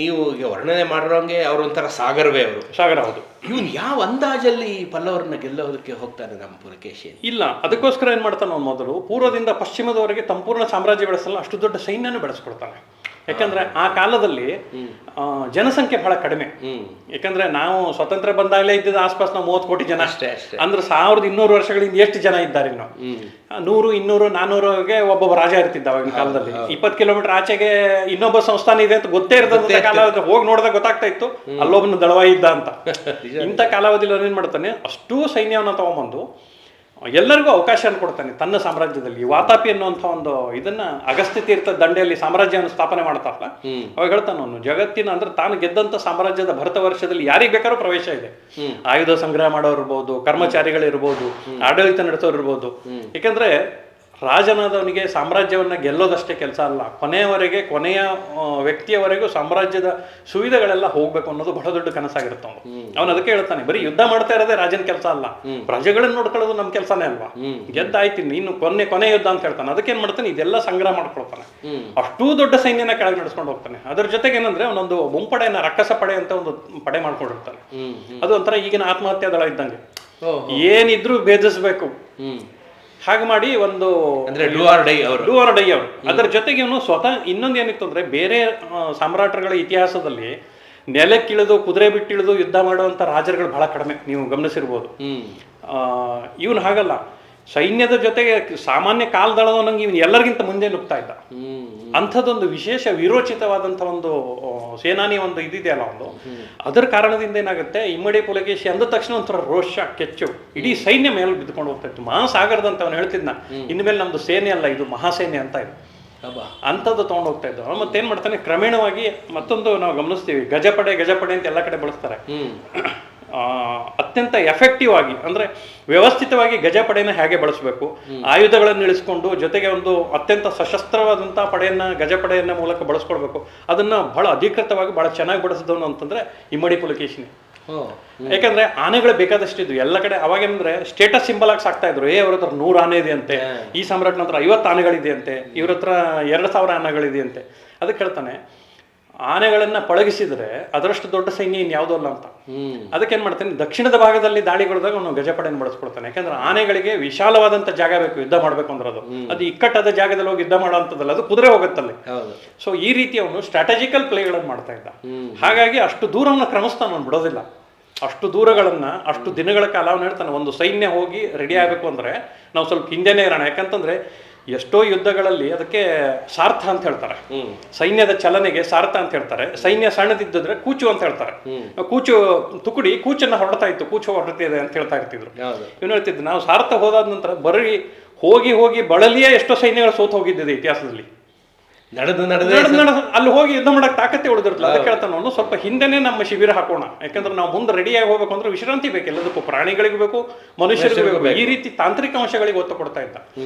A: ನೀವು ಈಗ ವರ್ಣನೆ ಮಾಡಿರೋಂಗೆ ಅವ್ರೊಂಥರ ಸಾಗರವೇ,
B: ಸಾಗರ. ಹೌದು,
A: ಇವನು ಯಾವ ಅಂದಾಜಲ್ಲಿ ಪಲ್ಲವರನ್ನ ಗೆಲ್ಲೋದಕ್ಕೆ ಹೋಗ್ತಾನೆ ನಮ್ಮ ಪುಲಕೇಶಿ?
B: ಇಲ್ಲ, ಅದಕ್ಕೋಸ್ಕರ ಏನ್ ಮಾಡ್ತಾನೆ ಅವನು, ಮೊದಲು ಪೂರ್ವದಿಂದ ಪಶ್ಚಿಮದವರೆಗೆ ಸಂಪೂರ್ಣ ಸಾಮ್ರಾಜ್ಯ ಬೆಳೆಸಲ್ಲ, ಅಷ್ಟು ದೊಡ್ಡ ಸೈನ್ಯನೂ ಬೆಳೆಸ್ಕೊಡ್ತಾನೆ. ಯಾಕಂದ್ರೆ ಆ ಕಾಲದಲ್ಲಿ ಜನಸಂಖ್ಯೆ ಬಹಳ ಕಡಿಮೆ. ಯಾಕಂದ್ರೆ ನಾವು ಸ್ವತಂತ್ರ ಬಂದಾಗಲೇ ಇದ್ದಿದ್ದ ಆಸ್ಪಾಸ್ ನಾವು 30 ಕೋಟಿ ಜನ ಅಷ್ಟೇ. ಅಂದ್ರೆ 1200 ವರ್ಷಗಳಿಂದ ಎಷ್ಟು ಜನ ಇದ್ದಾರೆ ಇನ್ನು? 100, 200, 400ಗೆ ಒಬ್ಬೊಬ್ಬ ರಾಜ ಇರ್ತಿದ್ದ ಅವಾಗಿನ ಕಾಲದಲ್ಲಿ. 20 ಕಿಲೋಮೀಟರ್ ಆಚೆಗೆ ಇನ್ನೊಬ್ಬ ಸಂಸ್ಥಾನ ಇದೆ ಅಂತ ಗೊತ್ತೇ ಇರ್ತದೆ. ಕಾಲ ಹೋಗಿ ನೋಡಿದಾಗ ಗೊತ್ತಾಗ್ತಾ ಇತ್ತು ಅಲ್ಲೊಬ್ಬನ ದಳವಾಯಿ ಇದ್ದ ಅಂತ. ಇಂಥ ಕಾಲಾವಧಿಯಲ್ಲಿ ಅವನೇನ್ ಮಾಡ್ತಾನೆ, ಅಷ್ಟೂ ಸೈನ್ಯವನ್ನು ತಗೊಂಬಂದು ಎಲ್ಲರಿಗೂ ಅವಕಾಶ ಕೊಡ್ತಾನೆ ತನ್ನ ಸಾಮ್ರಾಜ್ಯದಲ್ಲಿ. ವಾತಾಪಿ ಅನ್ನುವಂಥ ಒಂದು ಇದನ್ನ ಅಗಸ್ತ್ಯ ತೀರ್ಥ ದಂಡೆಯಲ್ಲಿ ಸಾಮ್ರಾಜ್ಯವನ್ನು ಸ್ಥಾಪನೆ ಮಾಡ್ತಾರಲ್ಲ, ಅವಾಗ ಹೇಳ್ತಾನೆ ಅವನು ಜಗತ್ತಿನ ಅಂದ್ರೆ ತಾನು ಗೆದ್ದಂತ ಸಾಮ್ರಾಜ್ಯದ ಭರತ ವರ್ಷದಲ್ಲಿ ಯಾರಿಗೆ ಬೇಕಾದ್ರೂ ಪ್ರವೇಶ ಇದೆ. ಆಯುಧ ಸಂಗ್ರಹ ಮಾಡೋರು ಇರ್ಬೋದು, ಕರ್ಮಚಾರಿಗಳಿರ್ಬೋದು, ಆಡಳಿತ ನಡೆಸೋರು ಇರ್ಬೋದು. ಯಾಕಂದ್ರೆ ರಾಜನಾದವನಿಗೆ ಸಾಮ್ರಾಜ್ಯವನ್ನ ಗೆಲ್ಲೋದಷ್ಟೇ ಕೆಲಸ ಅಲ್ಲ, ಕೊನೆಯ ವ್ಯಕ್ತಿಯವರೆಗೂ ಸಾಮ್ರಾಜ್ಯದ ಸುವಿಧೆಗಳೆಲ್ಲ ಹೋಗ್ಬೇಕು ಅನ್ನೋದು ಬಹಳ ದೊಡ್ಡ ಕನಸಾಗಿರುತ್ತೆ ಅವನು. ಅದಕ್ಕೆ ಹೇಳ್ತಾನೆ ಬರೀ ಯುದ್ಧ ಮಾಡ್ತಾ ಇರೋದೇ ರಾಜನ ಕೆಲಸ ಅಲ್ಲ, ಪ್ರಜೆಗಳನ್ನ ನೋಡ್ಕೊಳ್ಳೋದು ನಮ್ಮ ಕೆಲಸನೇ ಅಲ್ವಾ. ಗೆದ್ದಾಯ್ತೀನಿ ಇನ್ನು ಕೊನೆ ಯುದ್ಧ ಅಂತ ಹೇಳ್ತಾನೆ. ಅದಕ್ಕೇನ್ ಮಾಡ್ತಾನೆ, ಇದೆಲ್ಲ ಸಂಗ್ರಹ ಮಾಡ್ಕೊಳ್ತಾನೆ. ಅಷ್ಟೂ ದೊಡ್ಡ ಸೈನ್ಯನ ಕೆಳಗೆ ನಡೆಸ್ಕೊಂಡು ಹೋಗ್ತಾನೆ. ಅದ್ರ ಜೊತೆಗೆ ಏನಂದ್ರೆ ಅವನೊಂದು ಮುಂಪಡೆಯನ್ನ ರಕ್ಕಸ ಪಡೆ ಅಂತ ಒಂದು ಪಡೆ ಮಾಡ್ಕೊಂಡಿರ್ತಾನೆ. ಅದು ಒಂಥರ ಈಗಿನ ಆತ್ಮಹತ್ಯಾ ದಳ ಇದ್ದಂಗೆ, ಏನಿದ್ರು ಭೇದಿಸ್ಬೇಕು ಹಾಗೆ ಮಾಡಿ ಒಂದು ಡೂ ಆರ್ ಡೈ ಅವರು. ಅದರ ಜೊತೆಗೆ ಇವನು ಸ್ವತಃ ಇನ್ನೊಂದು ಏನಿತ್ತು ಅಂದ್ರೆ, ಬೇರೆ ಸಾಮ್ರಾಟರುಗಳ ಇತಿಹಾಸದಲ್ಲಿ ನೆಲಕ್ಕಿಳಿದು ಕುದುರೆ ಬಿಟ್ಟಿಳಿದು ಯುದ್ಧ ಮಾಡುವಂತ ರಾಜರುಗಳು ಬಹಳ ಕಡಿಮೆ, ನೀವು ಗಮನಿಸಿರ್ಬೋದು. ಇವನು ಹಾಗಲ್ಲ, ಸೈನ್ಯದ ಜೊತೆಗೆ ಸಾಮಾನ್ಯ ಕಾಲ್ದಳದವನಂಗೆ ಇವನು ಎಲ್ಲರಿಗಿಂತ ಮುಂದೆ ನುಗ್ತಾ ಇದ್ದ. ಅಂಥದ್ದೊಂದು ವಿಶೇಷ ವಿರೋಚಿತವಾದಂಥ ಒಂದು ಸೇನಾನಿ ಒಂದು ಇದಿದೆಯಲ್ಲ ಒಂದು, ಅದರ ಕಾರಣದಿಂದ ಏನಾಗುತ್ತೆ, ಇಮ್ಮಡಿ ಪುಲಕೇಶಿ ಅಂದ ತಕ್ಷಣ ಒಂಥರ ರೋಷ ಕೆಚ್ಚು ಇಡೀ ಸೈನ್ಯ ಮೇಲೆ ಬಿದ್ದುಕೊಂಡು ಹೋಗ್ತಾ ಇತ್ತು. ಮಹಾಸಾಗರದಂತ ಅವನು ಹೇಳ್ತಿದ್ನ, ಇನ್ಮೇಲೆ ನಮ್ದು ಸೇನೆ ಅಲ್ಲ ಇದು ಮಹಾಸೇನೆ ಅಂತ ಇದು ಅಂಥದ್ದು ತೊಗೊಂಡು ಹೋಗ್ತಾ ಇದ್ದು. ಮತ್ತೇನ್ ಮಾಡ್ತಾನೆ, ಕ್ರಮೇಣವಾಗಿ ಮತ್ತೊಂದು ನಾವು ಗಮನಿಸ್ತೀವಿ, ಗಜಪಡೆ ಅಂತ ಎಲ್ಲ ಕಡೆ ಬಳಸ್ತಾರೆ. ಅತ್ಯಂತ ಎಫೆಕ್ಟಿವ್ ಆಗಿ ಅಂದ್ರೆ ವ್ಯವಸ್ಥಿತವಾಗಿ ಗಜಪಡೆನ ಹೇಗೆ ಬಳಸಬೇಕು, ಆಯುಧಗಳನ್ನು ಇಳಿಸ್ಕೊಂಡು ಜೊತೆಗೆ ಒಂದು ಅತ್ಯಂತ ಸಶಸ್ತ್ರವಾದಂತಹ ಪಡೆಯನ್ನ ಗಜಪಡೆಯನ್ನ ಮೂಲಕ ಬಳಸ್ಕೊಳ್ಬೇಕು, ಅದನ್ನ ಬಹಳ ಅಧಿಕೃತವಾಗಿ ಬಹಳ ಚೆನ್ನಾಗಿ ಬಳಸಿದವನು ಅಂತಂದ್ರೆ ಇಮ್ಮಡಿ ಪುಲಕೇಶಿನಿ. ಯಾಕಂದ್ರೆ ಆನೆಗಳು ಬೇಕಾದಷ್ಟಿದ್ವು ಎಲ್ಲ ಕಡೆ. ಅವಾಗೇನಂದ್ರೆ ಸ್ಟೇಟಸ್ ಸಿಂಬಲ್ ಆಗಿ ಸಾಕ್ತಾ ಇದ್ರು. ಅವ್ರ ಹತ್ರ 100 ಆನೆ ಇದೆ ಅಂತೆ, ಈ ಸಾಮ್ರಾಟ್ನ ಹತ್ರ 50 ಆನೆಗಳಿದೆ ಅಂತೆ, ಇವ್ರ ಹತ್ರ 2000 ಆನೆಗಳಿದೆ ಅಂತೆ. ಅದಕ್ಕೆ ಹೇಳ್ತಾನೆ, ಆನೆಗಳನ್ನ ಪಳಗಿಸಿದ್ರೆ ಅದರಷ್ಟು ದೊಡ್ಡ ಸೈನ್ಯ ಇನ್ಯಾವುದೋ ಅಲ್ಲ ಅಂತ. ಅದಕ್ಕೆ ಏನ್ ಮಾಡ್ತಾನೆ, ದಕ್ಷಿಣದ ಭಾಗದಲ್ಲಿ ದಾಳಿಗೊಳಿದಾಗ ಅವನು ಗಜಪಡೆಯನ್ನು ಬಳಸ್ಕೊಡ್ತಾನೆ. ಯಾಕಂದ್ರೆ ಆನೆಗಳಿಗೆ ವಿಶಾಲವಾದಂತ ಜಾಗ ಬೇಕು ಯುದ್ಧ ಮಾಡ್ಬೇಕು ಅಂದ್ರೆ. ಅದು ಇಕ್ಕಟ್ಟಾದ ಜಾಗದಲ್ಲಿ ಹೋಗಿ ಯುದ್ಧ ಮಾಡೋಂಥದ್ದಲ್ಲ, ಅದು ಕುದುರೆ ಹೋಗುತ್ತಲ್ಲಿ. ಸೊ ಈ ರೀತಿ ಅವನು ಸ್ಟ್ರಾಟಜಿಕಲ್ ಪ್ಲೇಗಳನ್ನು ಮಾಡ್ತಾ ಇದ್ದ. ಹಾಗಾಗಿ ಅಷ್ಟು ದೂರವನ್ನು ಕ್ರಮಿಸ್ತಾನ, ಅವನು ಬಿಡೋದಿಲ್ಲ. ಅಷ್ಟು ದೂರಗಳನ್ನ ಅಷ್ಟು ದಿನಗಳ ಕಾಲ ಅವನು ಹೇಳ್ತಾನೆ, ಒಂದು ಸೈನ್ಯ ಹೋಗಿ ರೆಡಿ ಆಗಬೇಕು ಅಂದ್ರೆ ನಾವು ಸ್ವಲ್ಪ ಹಿಂದೆನೇ ಇರೋಣ. ಯಾಕಂತಂದ್ರೆ ಎಷ್ಟೋ ಯುದ್ಧಗಳಲ್ಲಿ ಅದಕ್ಕೆ ಸಾರ್ಥ ಅಂತ ಹೇಳ್ತಾರೆ, ಸೈನ್ಯದ ಚಲನೆಗೆ ಸಾರ್ಥ ಅಂತ ಹೇಳ್ತಾರೆ. ಸೈನ್ಯ ಸಣ್ಣದಿದ್ದರೆ ಕೂಚು ಅಂತ ಹೇಳ್ತಾರೆ. ಕೂಚು ತುಕಡಿ ಕೂಚನ್ನ ಹೊರಡ್ತಾ ಇತ್ತು, ಕೂಚು ಹೊರಡ್ತಿದೆ ಅಂತ ಹೇಳ್ತಾ ಇರ್ತಿದ್ರು. ಇವನು ಹೇಳ್ತಿದ್ದು, ನಾವು ಸಾರ್ಥ ಹೋದಾದ ನಂತರ ಬರೀ ಹೋಗಿ ಹೋಗಿ ಬಳಲಿಯೇ ಎಷ್ಟೋ ಸೈನ್ಯಗಳು ಸೋತು ಹೋಗಿದ್ದಿದೆ ಇತಿಹಾಸದಲ್ಲಿ. ನಡೆದು ಅಲ್ಲಿ ಹೋಗಿ ಯುದ್ಧ ಮಾಡಕ್ ತಾಕತ್ತೆ ಉಳಿದಿರ್ತಲ್ಲ. ಅದಕ್ಕೆ ಹೇಳ್ತಾನೆ ಅವನು, ಸ್ವಲ್ಪ ಹಿಂದೆನೆ ನಮ್ಮ ಶಿಬಿರ ಹಾಕೋಣ. ಯಾಕಂದ್ರೆ ನಾವು ಮುಂದೆ ರೆಡಿಯಾಗಿ ಹೋಗ್ಬೇಕು ಅಂದ್ರೆ ವಿಶ್ರಾಂತಿ ಬೇಕು ಎಲ್ಲದಕ್ಕೂ, ಪ್ರಾಣಿಗಳಿಗೂ ಬೇಕು, ಮನುಷ್ಯರಿಗೂ ಬೇಕು. ಈ ರೀತಿ ತಾಂತ್ರಿಕ ಅಂಶಗಳಿಗೆ ಒತ್ತು ಕೊಡ್ತಾ ಇದ್ದ.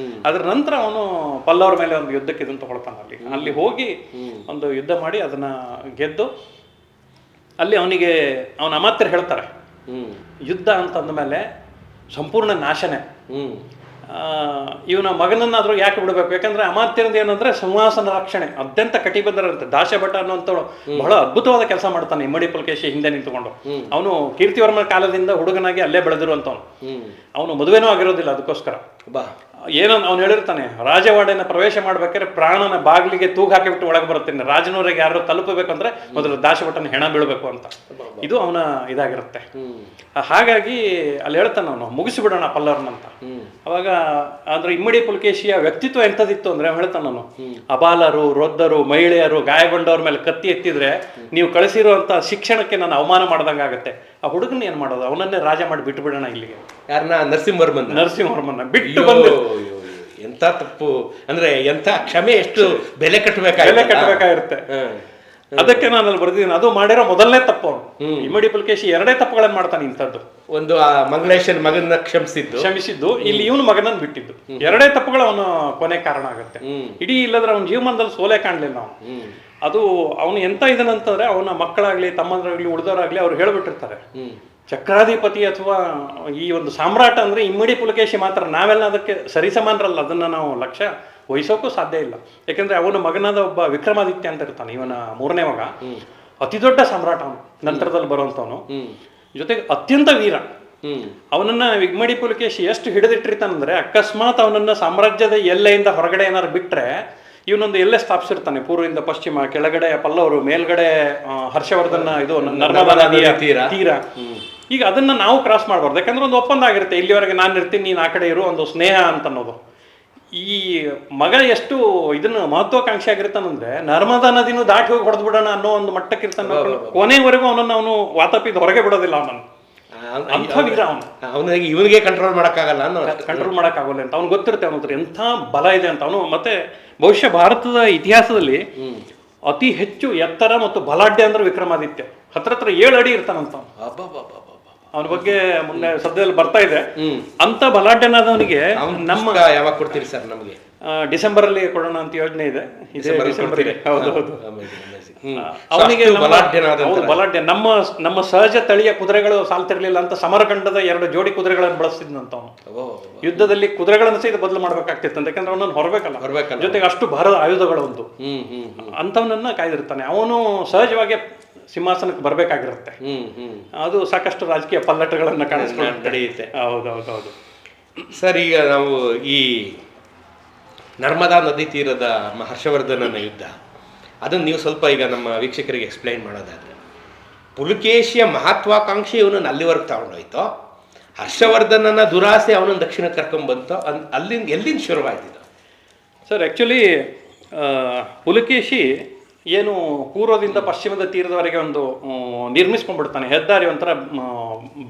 B: ಅದ್ರ ನಂತರ ಅವನು ಪಲ್ಲವರ ಮೇಲೆ ಒಂದು ಯುದ್ಧಕ್ಕೆ ಇದನ್ನು ತಗೊಳ್ತಾನೆ. ಅಲ್ಲಿ ಹೋಗಿ ಒಂದು ಯುದ್ಧ ಮಾಡಿ ಅದನ್ನ ಗೆದ್ದು, ಅಲ್ಲಿ ಅವನಿಗೆ ಅವನ ಅಮಾತ್ಯರು ಹೇಳ್ತಾರೆ, ಯುದ್ಧ ಅಂತಂದ ಮೇಲೆ ಸಂಪೂರ್ಣ ನಾಶನೇ. ಇವನ ಮಗನನ್ನಾದ್ರೂ ಯಾಕೆ ಬಿಡಬೇಕು? ಯಾಕಂದ್ರೆ ಅಮಾತ್ಯರದ ಏನಂದ್ರೆ ಸಿಂಹಾಸನ ರಕ್ಷಣೆ ಅತ್ಯಂತ ಕಟಿಬದ್ಧರಂತೆ. ದಾಶಭಟ ಅನ್ನುವಂಥವ್ರು ಬಹಳ ಅದ್ಭುತವಾದ ಕೆಲಸ ಮಾಡ್ತಾನೆ. ಇಮ್ಮಡಿ ಪುಲಕೇಶಿ ಹಿಂದೆ ನಿಂತುಕೊಂಡು. ಅವನು ಕೀರ್ತಿವರ್ಮನ ಕಾಲದಿಂದ ಹುಡುಗನಾಗಿ ಅಲ್ಲೇ ಬೆಳೆದಿರುವಂತವನು. ಅವನು ಮದುವೆನೂ ಆಗಿರೋದಿಲ್ಲ. ಅದಕ್ಕೋಸ್ಕರ ಅವ್ನು ಹೇಳಿರ್ತಾನೆ, ರಾಜವಾಡೆನ ಪ್ರವೇಶ ಮಾಡ್ಬೇಕಾದ್ರೆ ಪ್ರಾಣನ ಬಾಗಿಲಿಗೆ ತೂಗು ಹಾಕಿಬಿಟ್ಟು ಒಳಗೆ ಬರುತ್ತೇನೆ, ರಾಜನವರಿಗೆ ಯಾರು ತಲುಪಬೇಕಂದ್ರೆ ಮೊದಲು ದಾಶಭಟನ ಹೆಣ ಬೀಳ್ಬೇಕು ಅಂತ. ಇದು ಅವನ ಇದಾಗಿರುತ್ತೆ. ಹಾಗಾಗಿ ಅಲ್ಲಿ ಹೇಳ್ತಾನೆ ಅವನು, ಮುಗಿಸಿಬಿಡೋಣ ಪಲ್ಲವರನ್ನಂತ. ಅವಾಗ ಅಂದ್ರೆ ಇಮ್ಮಡಿ ಪುಲಕೇಶಿಯ ವ್ಯಕ್ತಿತ್ವ ಎಂಥದಿತ್ತು ಅಂದ್ರೆ ಹೇಳ್ತಾನೆ ನಾನು, ಅಬಾಲರು, ವೃದ್ಧರು, ಮಹಿಳೆಯರು, ಗಾಯಗೊಂಡವ್ರ ಮೇಲೆ ಕತ್ತಿ ಎತ್ತಿದ್ರೆ ನೀವು ಕಳಿಸಿರುವಂತ ಶಿಕ್ಷಣಕ್ಕೆ ನಾನು ಅವಮಾನ ಮಾಡ್ದಂಗಾಗತ್ತೆ. ಆ ಹುಡುಗನ ಏನ್ ಮಾಡೋದು, ಅವನನ್ನೇ ರಾಜ ಮಾಡಿ ಬಿಟ್ಟು ಬಿಡೋಣ ಇಲ್ಲಿಗೆ.
A: ಯಾರನ್ನ? ನರಸಿಂಹವರ್ಮನ್ನ
B: ಬಿಟ್ಟು ಬಂದು.
A: ಎಂತ ತಪ್ಪು ಅಂದ್ರೆ, ಎಂತ ಕ್ಷಮೆ, ಎಷ್ಟು ಬೆಲೆ ಕಟ್ಟಬೇಕಾಗಿರುತ್ತೆ.
B: ಅದಕ್ಕೆ ನಾನು ಅಲ್ಲಿ ಬರ್ದಿದ್ದೀನಿ, ಅದು ಮಾಡಿರೋ ಮೊದಲನೇ ತಪ್ಪು ಅವನು. ಇಮ್ಮಡಿ ಪುಲಕೇಶಿ 2 ತಪ್ಪುಗಳನ್ನು ಮಾಡ್ತಾನೆ ಇಂಥದ್ದು.
A: ಒಂದು ಮಂಗಳೇಶನ್ ಮಗನ ಕ್ಷಮಿಸಿದ್ದು, ಇಲ್ಲಿ ಇವನು ಮಗನನ್ನು ಬಿಟ್ಟಿದ್ದು. 2 ತಪ್ಪುಗಳು ಅವನ ಕೊನೆ ಕಾರಣ ಆಗುತ್ತೆ. ಇಡೀ ಇಲ್ಲದ್ರೆ ಅವನ ಜೀವನದಲ್ಲಿ ಸೋಲೆ ಕಾಣಲಿಲ್ಲ ಅವನು. ಅದು ಅವನು ಎಂತ ಇದನ್ನಂತಂದ್ರೆ, ಅವನ ಮಕ್ಕಳಾಗ್ಲಿ, ತಮ್ಮಂದ್ರಾಗ್ಲಿ, ಉಳಿದವರಾಗ್ಲಿ ಅವ್ರು ಹೇಳ್ಬಿಟ್ಟಿರ್ತಾರೆ, ಚಕ್ರಾಧಿಪತಿ ಅಥವಾ ಈ ಒಂದು ಸಾಮ್ರಾಟ ಅಂದ್ರೆ ಇಮ್ಮಡಿ ಪುಲಕೇಶಿ ಮಾತ್ರ. ನಾವೆಲ್ಲ ಅದಕ್ಕೆ ಸರಿಸಮಾನರಲ್ಲ. ಅದನ್ನ ನಾವು ಲಕ್ಷ್ಯ ವಹಿಸೋಕ್ಕೂ ಸಾಧ್ಯ ಇಲ್ಲ. ಯಾಕಂದ್ರೆ ಅವನ ಮಗನಾದ ಒಬ್ಬ ವಿಕ್ರಮಾದಿತ್ಯ ಅಂತ ಇರ್ತಾನೆ, ಇವನ 3ನೇ ಮಗ. ಅತಿ ದೊಡ್ಡ ಸಾಮ್ರಾಟ ಅವನು, ನಂತರದಲ್ಲಿ ಬರುವಂತವನು, ಜೊತೆಗೆ ಅತ್ಯಂತ ವೀರ. ಅವನನ್ನ ಇಮ್ಮಡಿ ಪುಲಕೇಶಿ ಎಷ್ಟು ಹಿಡಿದಿಟ್ಟಿರ್ತಾನಂದ್ರೆ, ಅಕಸ್ಮಾತ್ ಅವನನ್ನ ಸಾಮ್ರಾಜ್ಯದ ಎಲ್ಲೆಯಿಂದ ಹೊರಗಡೆ ಏನಾದ್ರು ಬಿಟ್ರೆ ಇವನೊಂದು ಎಲ್ಲೇ ಸ್ಥಾಪಿಸಿರ್ತಾನೆ, ಪೂರ್ವದಿಂದ ಪಶ್ಚಿಮ, ಕೆಳಗಡೆ ಪಲ್ಲವರು, ಮೇಲ್ಗಡೆ ಹರ್ಷವರ್ಧನ, ಇದು ನರ್ಮದಾ ನದಿಯ ತೀರ. ಈಗ ಅದನ್ನ ನಾವು ಕ್ರಾಸ್ ಮಾಡಬಾರ್ದು. ಯಾಕಂದ್ರೆ ಒಂದು ಒಪ್ಪಂದ ಆಗಿರುತ್ತೆ, ಇಲ್ಲಿವರೆಗೆ ನಾನು ಇರ್ತೀನಿ, ನೀನು ಆ ಕಡೆ ಇರು, ಒಂದು ಸ್ನೇಹ ಅಂತ ಅನ್ನೋದು. ಈ ಮಗ ಎಷ್ಟು ಇದನ್ನ ಮಹತ್ವಾಕಾಂಕ್ಷಿ ಆಗಿರ್ತಾನಂದ್ರೆ, ನರ್ಮದಾ ನದಿನೂ ದಾಟಿ ಹೋಗಿ ಹೊಡೆದು ಬಿಡೋಣ ಅನ್ನೋ ಒಂದು ಮಟ್ಟಕ್ಕೆ ಇರ್ತಾನೆ. ಕೊನೆವರೆಗೂ ಅವನು ವಾತಾಪಿದ ಹೊರಗೆ ಬಿಡೋದಿಲ್ಲ. ಅವನನ್ನು ಅಂಥ ವೀರ ಅವನಿಗೆ ಇವನಿಗೆ ಕಂಟ್ರೋಲ್ ಮಾಡೋಕ್ಕಾಗಲ್ಲ
B: ಅಂತ ಅವ್ನು ಗೊತ್ತಿರುತ್ತೆ. ಅವನ ಹತ್ರ ಎಂಥ ಬಲ ಇದೆ ಅಂತ. ಅವನು ಮತ್ತೆ ಬಹುಶಃ ಭಾರತದ ಇತಿಹಾಸದಲ್ಲಿ ಅತಿ ಹೆಚ್ಚು ಎತ್ತರ ಮತ್ತು ಬಲಾಢ್ಯ ಅಂದ್ರೆ ವಿಕ್ರಮಾದಿತ್ಯ. ಹತ್ರ 7 ಅಡಿ ಇರ್ತಾನಂತ. ಅವನ ಬಗ್ಗೆ ಮೊನ್ನೆ ಸದ್ಯದಲ್ಲಿ ಬರ್ತಾ ಇದೆ. ಅಂತ ಬಲಾಢ್ಯನಾದವನಿಗೆ ನಮ್ಮ
A: ಯಾವಾಗ ಕೊಡ್ತೀರಿ ಸರ್? ನಮಗೆ
B: ಡಿಸೆಂಬರ್ ಅಲ್ಲಿ ಕೊಡೋಣ ಅಂತ ಯೋಜನೆ ಇದೆ. ಅವನಿಗೆ ಬಲಾಢ್ಯ. ನಮ್ಮ ಸಹಜ ತಳಿಯ ಕುದುರೆಗಳು ಸಾಲ್ತಿರ್ಲಿಲ್ಲ ಅಂತ ಸಮರಖಂಡದ 2 ಜೋಡಿ ಕುದುರೆಗಳನ್ನು ಬಳಸ್ತಿದ್ನಂತ ಅವನು. ಯುದ್ಧದಲ್ಲಿ ಕುದುರೆಗಳನ್ನು ಸಹಿತ ಬದಲು ಮಾಡ್ಬೇಕಾಗ್ತಿತ್ತು, ಯಾಕಂದ್ರೆ ಅವನನ್ನು ಹೊರಬೇಕಲ್ಲ. ಜೊತೆಗೆ ಅಷ್ಟು ಭಾರದ ಆಯುಧಗಳು ಒಂದು. ಅಂತವನನ್ನ ಕಾಯ್ದಿರ್ತಾನೆ. ಅವನು ಸಹಜವಾಗಿ ಸಿಂಹಾಸನಕ್ಕೆ ಬರ್ಬೇಕಾಗಿರುತ್ತೆ. ಅದು ಸಾಕಷ್ಟು ರಾಜಕೀಯ ಪಲ್ಲಟಗಳನ್ನ ಕಾಣಿಸ್ಕೊಂಡು ನಡೆಯುತ್ತೆ. ಹೌದೌದೌದು
A: ಸರ್. ಈಗ ನಾವು ಈ ನರ್ಮದಾ ನದಿ ತೀರದ ಹರ್ಷವರ್ಧನನ ಯುದ್ಧ, ಅದನ್ನು ನೀವು ಸ್ವಲ್ಪ ಈಗ ನಮ್ಮ ವೀಕ್ಷಕರಿಗೆ ಎಕ್ಸ್ಪ್ಲೈನ್ ಮಾಡೋದಾದ್ರೆ, ಪುಲಕೇಶಿಯ ಮಹತ್ವಾಕಾಂಕ್ಷೆ ಇವನನ್ನು ಅಲ್ಲಿವರೆಗೆ ತಗೊಂಡೋಯ್ತು, ಹರ್ಷವರ್ಧನನ ದುರಾಸೆ ಅವನನ್ನು ದಕ್ಷಿಣಕ್ಕೆ ಕರ್ಕೊಂಡ್ಬಂತು, ಅಲ್ಲಿಂದ ಎಲ್ಲಿಂದ ಶುರುವಾಯ್ತಿದ್ದು
B: ಸರ್? ಆ್ಯಕ್ಚುಲಿ ಪುಲಕೇಶಿ ಏನು ಪೂರ್ವದಿಂದ ಪಶ್ಚಿಮದ ತೀರದವರೆಗೆ ಒಂದು ನಿರ್ಮಿಸ್ಕೊಂಡ್ಬಿಡ್ತಾನೆ ಹೆದ್ದಾರಿ. ಒಂಥರ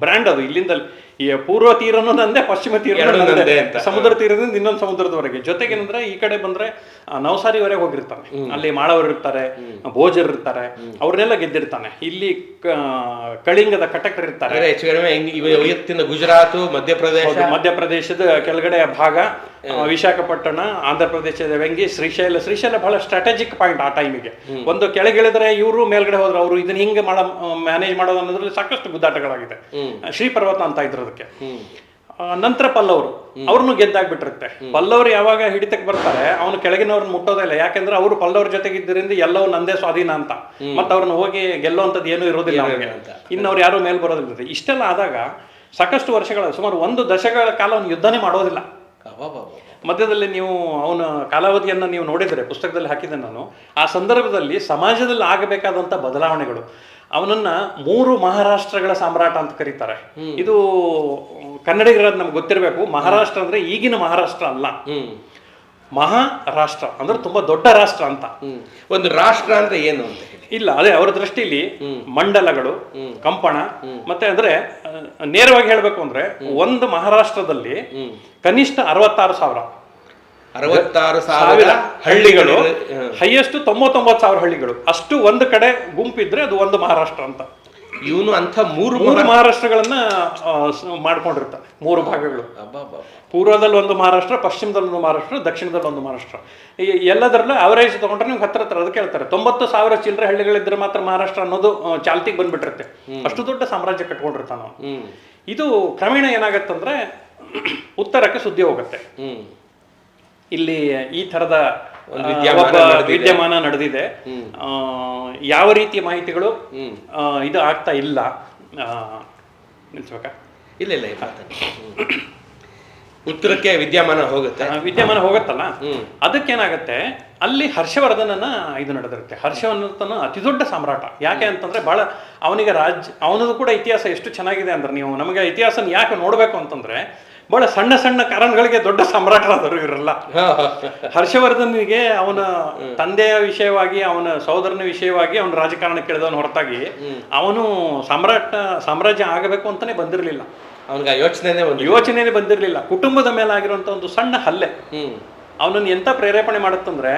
B: ಬ್ರ್ಯಾಂಡ್ ಅದು. ಇಲ್ಲಿಂದ ಈ ಪೂರ್ವ ತೀರನೂ ನಂದೆ, ಪಶ್ಚಿಮ ತೀರನೂ
A: ಎರಡೂ
B: ನಂದೆ
A: ನಂದೇ ಅಂತ.
B: ಸಮುದ್ರ ತೀರದಿಂದ ಇನ್ನೊಂದು ಸಮುದ್ರದವರೆಗೆ. ಜೊತೆಗೆ ಏನಂದ್ರೆ ಈ ಕಡೆ ಬಂದ್ರೆ ನವಸಾರಿವರೆಗೆ ಹೋಗಿರ್ತಾನೆ, ಅಲ್ಲಿ ಮಾಳವರು ಇರ್ತಾರೆ, ಭೋಜರು ಇರ್ತಾರೆ, ಅವ್ರನ್ನೆಲ್ಲ ಗೆದ್ದಿರ್ತಾನೆ. ಇಲ್ಲಿ ಕಳಿಂಗದ ಕಟಕರು ಇರ್ತಾರೆ,
A: ಅಂದ್ರೆ ಹೆಚ್ಚು ಕಡಿಮೆ ಇವತ್ತಿನ ಗುಜರಾತ್,
B: ಮಧ್ಯಪ್ರದೇಶದ ಕೆಳಗಡೆ ಭಾಗ, ವಿಶಾಖಪಟ್ಟಣ, ಆಂಧ್ರ ಪ್ರದೇಶದ ವೆಂಗಿ, ಶ್ರೀಶೈಲ ಬಹಳ ಸ್ಟ್ರಾಟಜಿಕ್ ಪಾಯಿಂಟ್ ಆ ಟೈಮಿಗೆ. ಒಂದು ಕೆಳಗಿಳಿದ್ರೆ ಇವರು, ಮೇಲ್ಗಡೆ ಹೋದ್ರೆ ಅವರು, ಇದನ್ನ ಹಿಂಗೆ ಮ್ಯಾನೇಜ್ ಮಾಡೋದು ಅನ್ನೋದ್ರಲ್ಲಿ ಸಾಕಷ್ಟು ಗುದ್ದಾಟಗಳಾಗಿದೆ. ಶ್ರೀ ಪರ್ವತ ಅಂತ ಇದ್ರು ಅದಕ್ಕೆ. ನಂತರ ಪಲ್ಲವರು, ಅವ್ರನ್ನು ಗೆದ್ದಾಗ್ಬಿಟ್ಟಿರುತ್ತೆ. ಪಲ್ಲವರು ಯಾವಾಗ ಹಿಡಿತಕ್ಕೆ ಬರ್ತಾರೆ ಅವನು ಕೆಳಗಿನವ್ರನ್ನ ಮುಟ್ಟೋದೇ ಇಲ್ಲ, ಯಾಕೆಂದ್ರೆ ಅವರು ಪಲ್ಲವ್ರ ಜೊತೆಗಿದ್ದರಿಂದ ಎಲ್ಲವೂ ನಂದೇ ಸ್ವಾಧೀನ ಅಂತ, ಮತ್ತೆ ಅವ್ರನ್ನ ಹೋಗಿ ಗೆಲ್ಲುವಂಥದ್ದು ಏನೂ ಇರೋದಿಲ್ಲ ಅವ್ರಿಗೆ, ಇನ್ನವ್ರು ಯಾರು ಮೇಲ್ ಬರೋದಿಲ್ಲ. ಇಷ್ಟೆಲ್ಲ ಆದಾಗ ಸಾಕಷ್ಟು ವರ್ಷಗಳ, ಸುಮಾರು 1 ದಶಕಗಳ ಕಾಲ ಅವನು ಯುದ್ಧನೇ ಮಾಡೋದಿಲ್ಲ. ಮಧ್ಯದಲ್ಲಿ ನೀವು ಅವನ ಕಾಲಾವಧಿಯನ್ನು ನೀವು ನೋಡಿದರೆ, ಪುಸ್ತಕದಲ್ಲಿ ಹಾಕಿದ್ದೆ ನಾನು, ಆ ಸಂದರ್ಭದಲ್ಲಿ ಸಮಾಜದಲ್ಲಿ ಆಗಬೇಕಾದಂಥ ಬದಲಾವಣೆಗಳು, ಅವನನ್ನ 3 ಮಹಾರಾಷ್ಟ್ರಗಳ ಸಾಮ್ರಾಟ ಅಂತ ಕರೀತಾರೆ. ಇದು ಕನ್ನಡಿಗರದ್ದು ನಮ್ಗೆ ಗೊತ್ತಿರಬೇಕು. ಮಹಾರಾಷ್ಟ್ರ ಅಂದ್ರೆ ಈಗಿನ ಮಹಾರಾಷ್ಟ್ರ ಅಲ್ಲ, ಮಹಾರಾಷ್ಟ್ರ ಅಂದ್ರೆ ತುಂಬಾ ದೊಡ್ಡ ರಾಷ್ಟ್ರ ಅಂತ.
A: ಒಂದು ರಾಷ್ಟ್ರ ಅಂದ್ರೆ ಏನು ಅಂತ
B: ಇಲ್ಲ, ಅದೇ ಅವರ ದೃಷ್ಟಿಲಿ ಮಂಡಲಗಳು, ಕಂಪಣ, ಮತ್ತೆ ಅಂದ್ರೆ ನೇರವಾಗಿ ಹೇಳ್ಬೇಕು ಅಂದ್ರೆ ಒಂದು ಮಹಾರಾಷ್ಟ್ರದಲ್ಲಿ ಕನಿಷ್ಠ 66,000 ಹಳ್ಳಿಗಳು, ಹೈಯೆಸ್ಟ್ 99,000 ಹಳ್ಳಿಗಳು, ಅಷ್ಟು ಒಂದು ಕಡೆ ಗುಂಪಿದ್ರೆ ಅದು ಒಂದು ಮಹಾರಾಷ್ಟ್ರ ಅಂತ.
A: ಇವನು ಅಂತ 3
B: ಮಹಾರಾಷ್ಟ್ರಗಳನ್ನ ಮಾಡ್ಕೊಂಡಿರ್ತಾನೆ, 3 ಭಾಗಗಳು. ಪೂರ್ವದಲ್ಲಿ ಒಂದು ಮಹಾರಾಷ್ಟ್ರ, ಪಶ್ಚಿಮದಲ್ಲಿ ಒಂದು ಮಹಾರಾಷ್ಟ್ರ, ದಕ್ಷಿಣದಲ್ಲಿ ಒಂದು ಮಹಾರಾಷ್ಟ್ರ. ಈ ಎಲ್ಲದರಲ್ಲೂ ಅವರೇಜ್ ತಗೊಂಡ್ರೆ ನಿಮ್ಗೆ ಹತ್ರ ಅದಕ್ಕೆ ಹೇಳ್ತಾರೆ 90,000 ಚಿಲ್ಲರೆ ಹಳ್ಳಿಗಳಿದ್ರೆ ಮಾತ್ರ ಮಹಾರಾಷ್ಟ್ರ ಅನ್ನೋದು ಚಾಲ್ತಿಗೆ ಬಂದ್ಬಿಟ್ಟಿರುತ್ತೆ. ಅಷ್ಟು ದೊಡ್ಡ ಸಾಮ್ರಾಜ್ಯ ಕಟ್ಕೊಂಡಿರ್ತಾನ. ಇದು ಕ್ರಮೇಣ ಏನಾಗತ್ತಂದ್ರೆ ಉತ್ತರಕ್ಕೆ ಸುದ್ದಿ ಹೋಗುತ್ತೆ, ಇಲ್ಲಿ ಈ ತರದ ವಿದ್ಯಮಾನ ನಡೆದಿದೆ, ಯಾವ ರೀತಿಯ ಮಾಹಿತಿಗಳು ಇದು ಆಗ್ತಾ ಇಲ್ಲ. ನಿಲ್ಸ್ಬೇಕಾ?
A: ಇಲ್ಲ, ಉತ್ತರಕ್ಕೆ ವಿದ್ಯಮಾನ
B: ಹೋಗುತ್ತಲ್ಲ, ಅದಕ್ಕೇನಾಗತ್ತೆ, ಅಲ್ಲಿ ಹರ್ಷವರ್ಧನನ ಇದು ನಡೆದಿರುತ್ತೆ. ಹರ್ಷವರ್ಧನ ಅತಿ ದೊಡ್ಡ ಸಾಮ್ರಾಟ. ಯಾಕೆ ಅಂತಂದ್ರೆ ಬಹಳ ಅವನಿಗೆ ಅವನದು ಕೂಡ ಇತಿಹಾಸ ಎಷ್ಟು ಚೆನ್ನಾಗಿದೆ ಅಂದ್ರೆ, ನೀವು ನಮಗೆ ಇತಿಹಾಸನ ಯಾಕೆ ನೋಡ್ಬೇಕು ಅಂತಂದ್ರೆ, ಬಹಳ ಸಣ್ಣ ಸಣ್ಣ ಕಾರಣಗಳಿಗೆ ದೊಡ್ಡ ಸಾಮ್ರಾಟರಾದರು ಇವರೆಲ್ಲ. ಹರ್ಷವರ್ಧನಿಗೆ ಅವನ ತಂದೆಯ ವಿಷಯವಾಗಿ, ಅವನ ಸಹೋದರನ ವಿಷಯವಾಗಿ ಅವನ ರಾಜಕಾರಣಕ್ಕೆ ಇಳಿದವನು ಹೊರತಾಗಿ ಅವನು ಸಾಮ್ರಾಜ್ಯ ಆಗಬೇಕು ಅಂತಾನೆ ಬಂದಿರಲಿಲ್ಲ.
A: ಅವನಿಗೆ
B: ಯೋಚನೆನೇ ಬಂದಿರಲಿಲ್ಲ. ಕುಟುಂಬದ ಮೇಲೆ ಆಗಿರುವಂತ ಒಂದು ಸಣ್ಣ ಹಲ್ಲೆ ಅವನನ್ನು ಎಂತ ಪ್ರೇರೇಪಣೆ ಮಾಡುತ್ತಂದ್ರೆ,